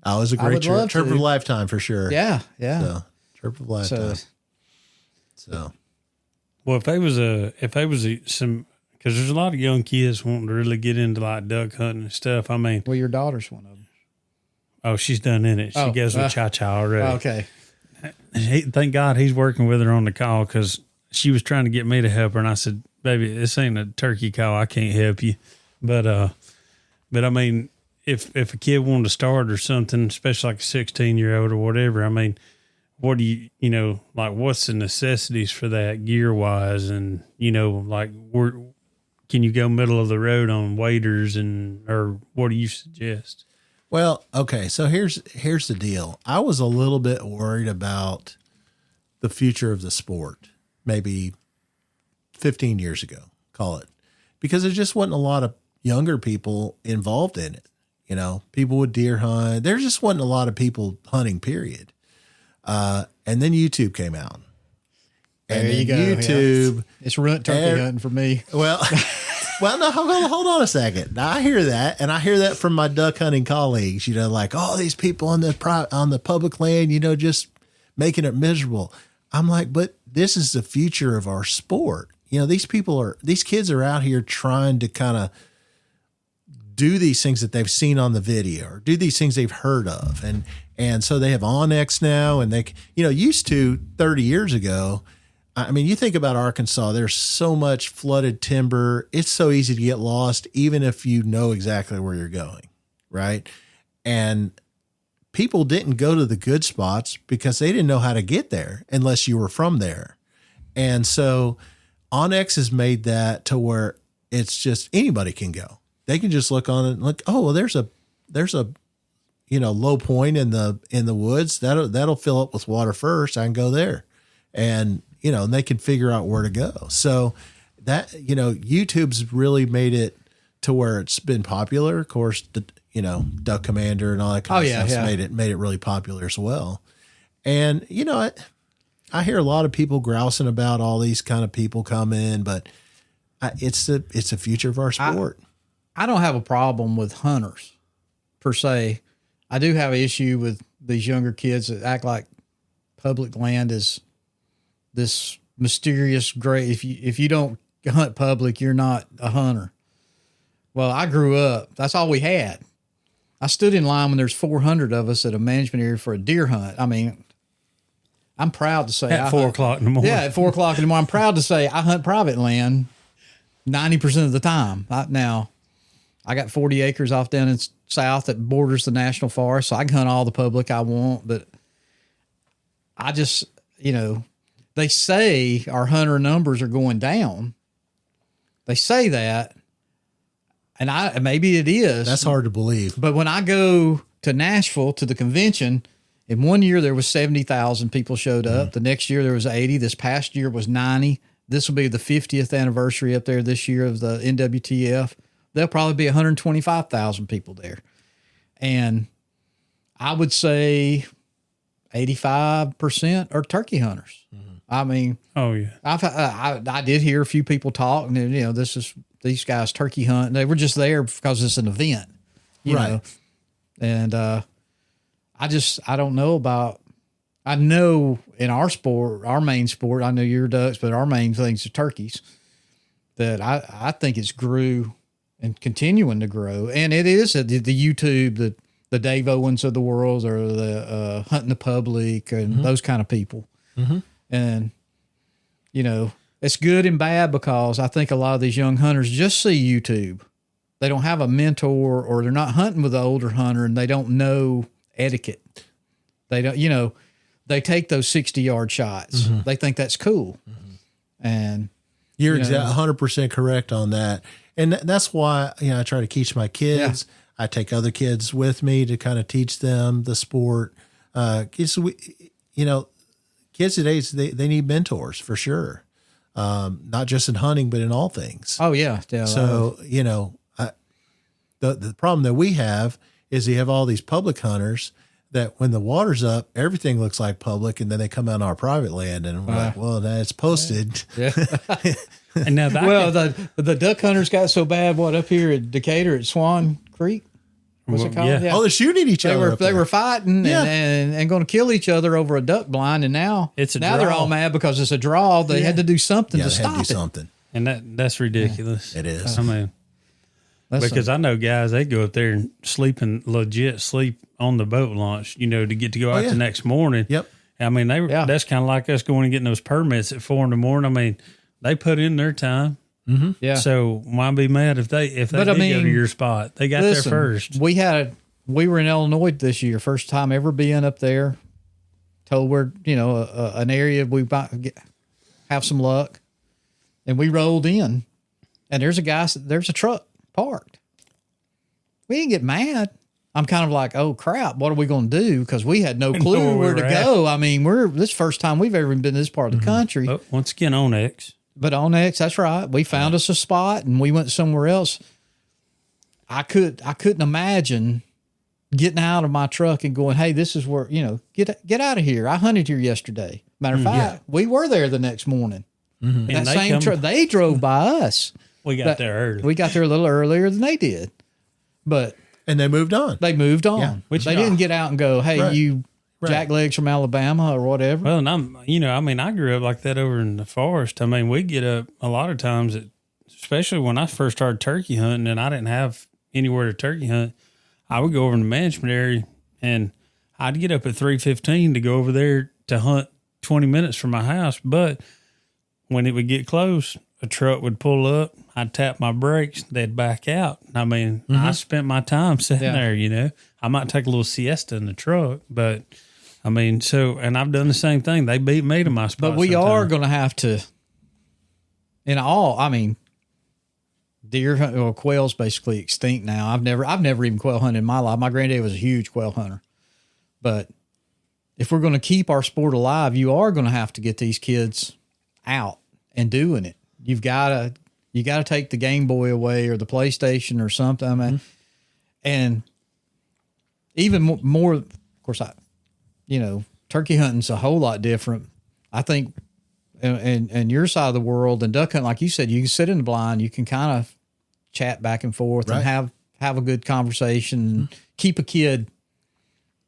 was a great trip of a lifetime for sure. Yeah. Yeah. So, trip of a lifetime. So. Well, if they was some, because there's a lot of young kids wanting to really get into like duck hunting and stuff. Well, your daughter's one of them. Oh, she's done in it. She goes with Cha-Cha already. Okay. Thank God he's working with her on the call because she was trying to get me to help her. And I said, baby, this ain't a turkey call. I can't help you. But I mean, if a kid wanted to start or something, especially like a 16-year-old or whatever, what do you, like what's the necessities for that gear wise? And, like can you go middle of the road on waders or what do you suggest? Well, okay. So here's the deal. I was a little bit worried about the future of the sport, maybe 15 years ago, call it, because there just wasn't a lot of younger people involved in it. People would deer hunt. There just wasn't a lot of people hunting, period. And then YouTube came out. And there you go. YouTube. Yeah. It's ruined turkey hunting for me. Well, no, hold on a second. Now, I hear that, and I hear that from my duck hunting colleagues, like, oh, these people on the public land, just making it miserable. I'm like, but this is the future of our sport. These kids are out here trying to kind of do these things that they've seen on the video or do these things they've heard of. And so they have Onyx now, and they, used to 30 years ago. You think about Arkansas, there's so much flooded timber. It's so easy to get lost, even if you know exactly where you're going. Right. And people didn't go to the good spots because they didn't know how to get there unless you were from there. And so Onyx has made that to where it's just anybody can go. They can just look on it and look, oh, well, there's a low point in the woods that'll fill up with water first. I can go there, and and they can figure out where to go. So that YouTube's really made it to where it's been popular. Of course, Duck Commander and all that kind of stuff made it really popular as well. And I hear a lot of people grousing about all these kind of people come in, but it's the future of our sport. I don't have a problem with hunters per se. I do have an issue with these younger kids that act like public land is this mysterious great. If you don't hunt public, you're not a hunter. Well, I grew up. That's all we had. I stood in line when there's 400 of us at a management area for a deer hunt. I mean, I'm proud to say at 4 o'clock in the morning. Yeah, at 4 o'clock in the morning. I'm proud to say I hunt private land 90% of the time. Now, I got 40 acres off down in south that borders the national forest, so I can hunt all the public I want. But I just, they say our hunter numbers are going down. They say that. And maybe it is. That's hard to believe. But when I go to Nashville to the convention, in one year there was 70,000 people showed up. The next year there was 80. This past year was 90. This will be the 50th anniversary up there this year of the NWTF. There'll probably be 125,000 people there. And I would say 85% are turkey hunters. I mean, oh yeah, I did hear a few people talk, and these guys turkey hunt. They were just there because it's an event, you know. And I don't know about. I know in our sport, our main sport, I know you're ducks, but our main things are turkeys. That I think it's grew and continuing to grow, and it is the YouTube, the Dave Owens of the world, or the Hunting the Public, and those kind of people. And, it's good and bad because I think a lot of these young hunters just see YouTube. They don't have a mentor, or they're not hunting with the older hunter, and they don't know etiquette. They don't, they take those 60-yard shots. They think that's cool. And you're 100% correct on that. And that's why, I try to teach my kids. Yeah. I take other kids with me to kind of teach them the sport. Kids today, they need mentors for sure. Not just in hunting, but in all things. Oh yeah. So, the problem that we have is you have all these public hunters that when the water's up, everything looks like public, and then they come out on our private land and we're like, well, that's posted. Yeah. And now the duck hunters got so bad, up here at Decatur at Swan Creek? What's it called? Yeah. Oh, they're shooting each other. They were fighting and going to kill each other over a duck blind, and now they're all mad because it's a draw. They had to do something to stop it. Something. And that's ridiculous. It is. I mean, because I know guys, they go up there and sleep on the boat launch, to get to go out the next morning. Yep. I mean, that's kind of like us going and getting those permits at 4 a.m. I mean, they put in their time. Yeah. So why be mad if they go to your spot? They got there first. We were in Illinois this year, first time ever being up there. Told we're an area we might have some luck, and we rolled in, and there's a truck parked. We didn't get mad. I'm kind of like, oh crap, what are we going to do? Because we had no clue where to go. I mean, this first time we've ever been to this part of the country. But once again, on X. But on X, that's right. We found us a spot and we went somewhere else. I couldn't imagine getting out of my truck and going, hey, this is where, get out of here. I hunted here yesterday. Matter of fact, we were there the next morning. And that same truck, they drove by us. We got there early. We got there a little earlier than they did. And they moved on. Yeah. They didn't get out and go, hey, you jacklegs from Alabama or whatever. Well, and I grew up like that over in the forest. I mean, we get up a lot of times, especially when I first started turkey hunting and I didn't have anywhere to turkey hunt. I would go over in the management area and I'd get up at 3:15 to go over there to hunt 20 minutes from my house. But when it would get close, a truck would pull up. I'd tap my brakes. They'd back out. I mean, I spent my time sitting there, I might take a little siesta in the truck, but I mean, and I've done the same thing. They beat me to my spot. But we are going to have to, deer or quail's basically extinct now. I've never even quail hunted in my life. My granddad was a huge quail hunter. But if we're going to keep our sport alive, you are going to have to get these kids out and doing it. You got to take the Game Boy away or the PlayStation or something. I mean, and even more, of course, turkey hunting's a whole lot different. I think and your side of the world and duck hunting, like you said, you can sit in the blind, you can kind of chat back and forth and have a good conversation and keep a kid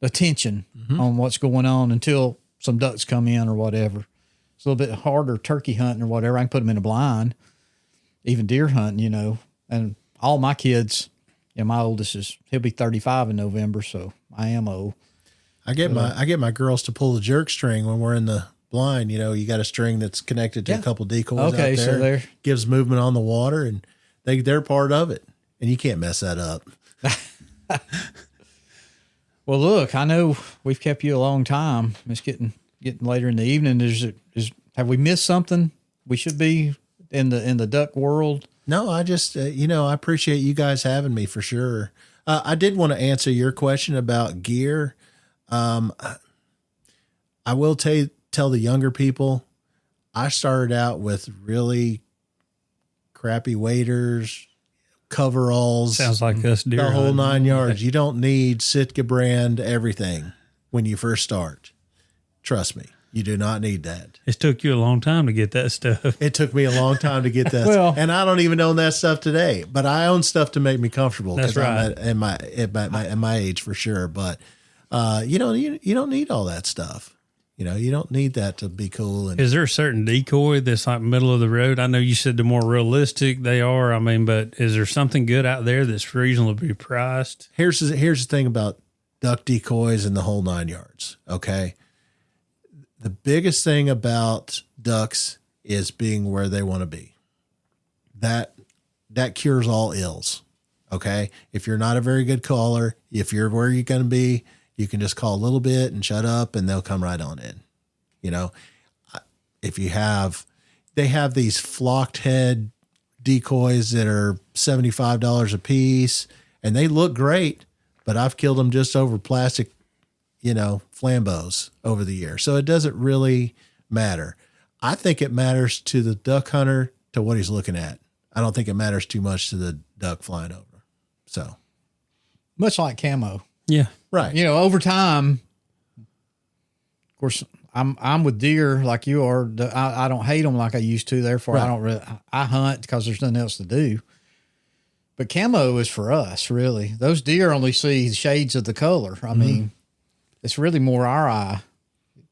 attention on what's going on until some ducks come in or whatever. It's a little bit harder turkey hunting or whatever. I can put them in a blind, even deer hunting, and all my kids, my oldest he'll be 35 in November. So I am old. I get my girls to pull the jerk string when we're in the blind. You got a string that's connected to a couple decoys out there. So there gives movement on the water, and they're part of it, and you can't mess that up. Well, look, I know we've kept you a long time. It's getting later in the evening. Have we missed something? We should be in the duck world. No, I just I appreciate you guys having me for sure. I did want to answer your question about gear. I will tell the younger people, I started out with really crappy waders, coveralls. Sounds like us deer the whole hunting. 9 yards. You don't need Sitka brand everything when you first start. Trust me, you do not need that. It took you a long time to get that stuff. It took me a long time to get that. Well, and I don't even own that stuff today, but I own stuff to make me comfortable. That's right. I'm at my age for sure. But, you don't need all that stuff. You don't need that to be cool. And Is there a certain decoy that's like middle of the road? I know you said the more realistic they are. I mean, but is there something good out there that's reasonably priced? here's the thing about duck decoys and the whole 9 yards. Okay. The biggest thing about ducks is being where they want to be. That cures all ills. Okay. If you're not a very good caller, if you're where you're going to be, you can just call a little bit and shut up and they'll come right on in. If they have these flocked head decoys that are $75 a piece and they look great, but I've killed them just over plastic, flambeaus over the year. So it doesn't really matter. I think it matters to the duck hunter to what he's looking at. I don't think it matters too much to the duck flying over. So much like camo. Yeah. right. Over time, of course, I'm with deer like you are. I don't hate them like I used to. Therefore, Right. I hunt because there's nothing else to do. But camo is for us, really. Those deer only see shades of the color. I mean, it's really more our eye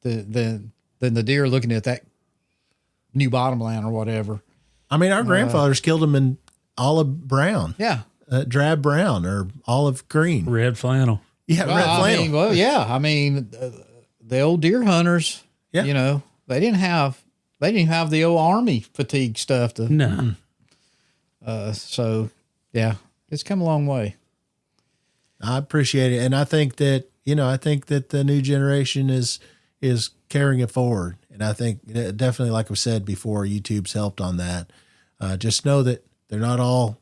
than the deer looking at that new bottomland or whatever. I mean, our grandfathers killed them in olive brown. Yeah. Drab brown or olive green. Red flannel. Yeah, Well, red flannel. I mean, the old deer hunters, Yeah. they didn't have the old army fatigue stuff to, No. so yeah, it's come a long way. I appreciate it. And I think that, the new generation is carrying it forward. And I think definitely, like I said before, YouTube's helped on that. Just know that they're not all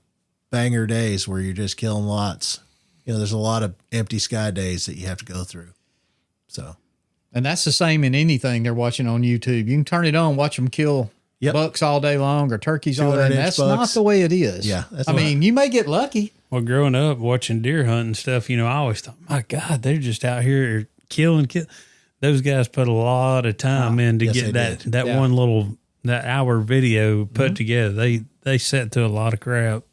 banger days where you're just killing lots. There's a lot of empty sky days that you have to go through. So, And that's the same in anything they're watching on YouTube. You can turn it on, watch them kill bucks all day long or turkeys all day. And that's not the way it is. Yeah. I mean, you may get lucky. Well, growing up watching deer hunting stuff, I always thought, my God, they're just out here killing. Those guys put a lot of time in to yes, get they that did. one that hour video put together. They set to a lot of crap.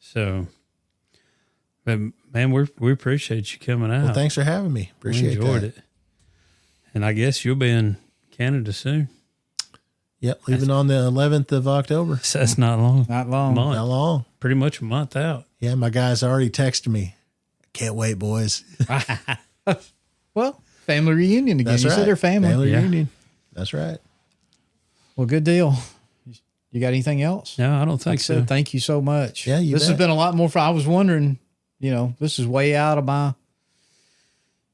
So, but man, we appreciate you coming out. well, thanks for having me. Appreciate We enjoyed that. it. And I guess you'll be in Canada soon. Yep. Leaving on the 11th of October. So that's not long. Not long. Month. How long? Pretty much a month out. Yeah. My guys already texted me. Can't wait, boys. Well, family reunion again. That's You right. said they're family. Yeah. reunion. That's right. Well, good deal. You got anything else? No, I don't Like I think so. said, thank you so much. Yeah, you This has bet. been a lot more fun. I was wondering, this is way out of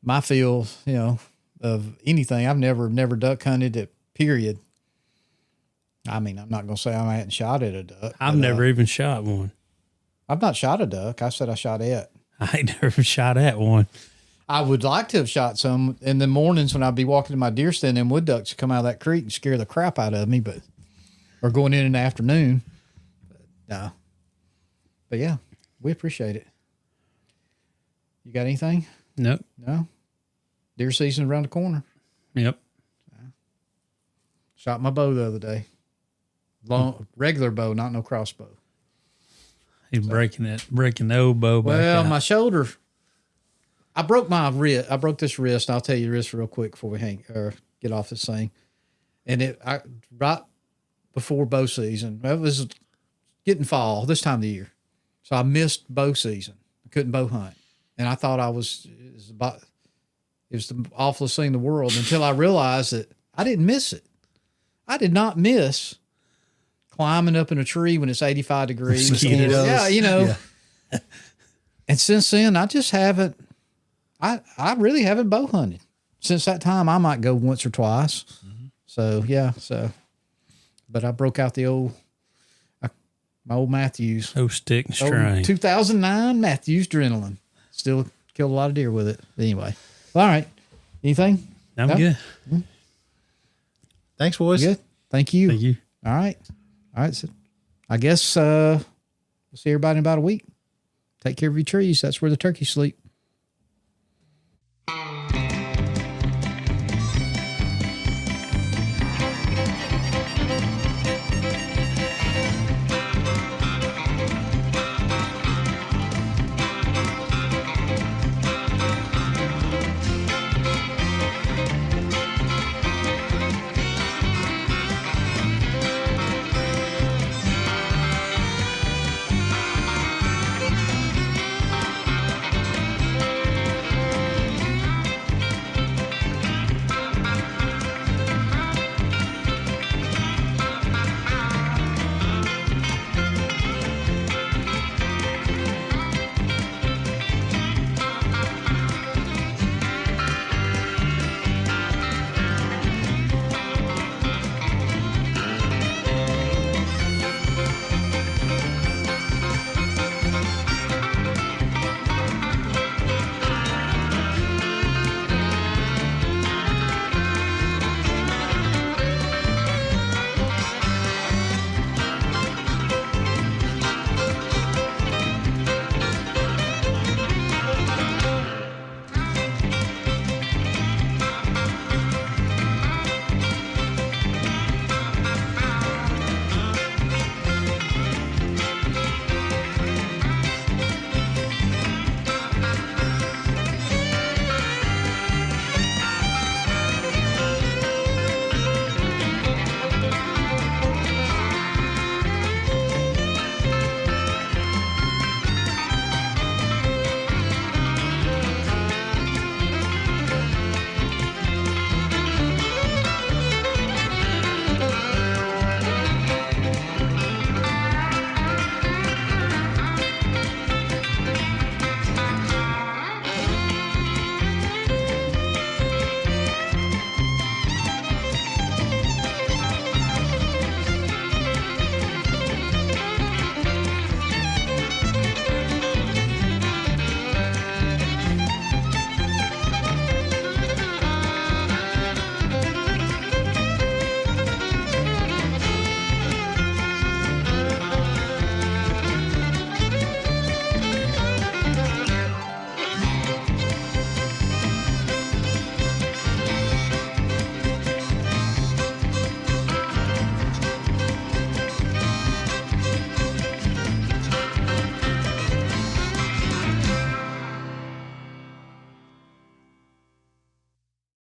my field, of anything. I've never duck hunted it, period. I mean, I'm not going to say I hadn't shot at a duck. I've but, never even shot one. I've not shot a duck. I said I shot at. I ain't never even shot at one. I would like to have shot some in the mornings when I'd be walking to my deer stand and wood ducks would come out of that creek and scare the crap out of me, or going in the afternoon. But no. But yeah, we appreciate it. You got anything? Nope. No? Deer season around the corner. Yep. Shot my bow the other day. Long regular bow, not no crossbow. He's breaking the old bow back Well, out. my shoulder. I broke my wrist. I broke this wrist. I'll tell you the wrist real quick before we get off this thing. And right before bow season. It was getting fall this time of the year, so I missed bow season. I couldn't bow hunt, and I thought it was the awfulest thing in the world until I realized that I didn't miss it. I did not miss climbing up in a tree when it's 85 degrees. Mosquitoes. Yeah, Yeah. And since then, I just haven't. I really haven't bow hunted since that time. I might go once or twice. Mm-hmm. So, but I broke out my old Matthews. Oh, stick and string. 2009 Matthews Adrenaline. Still killed a lot of deer with it. But anyway, all right. Anything? I'm good. Mm-hmm. Thanks, boys. Good. Thank you. Thank you. All right. So I guess we'll see everybody in about a week. Take care of your trees. That's where the turkeys sleep.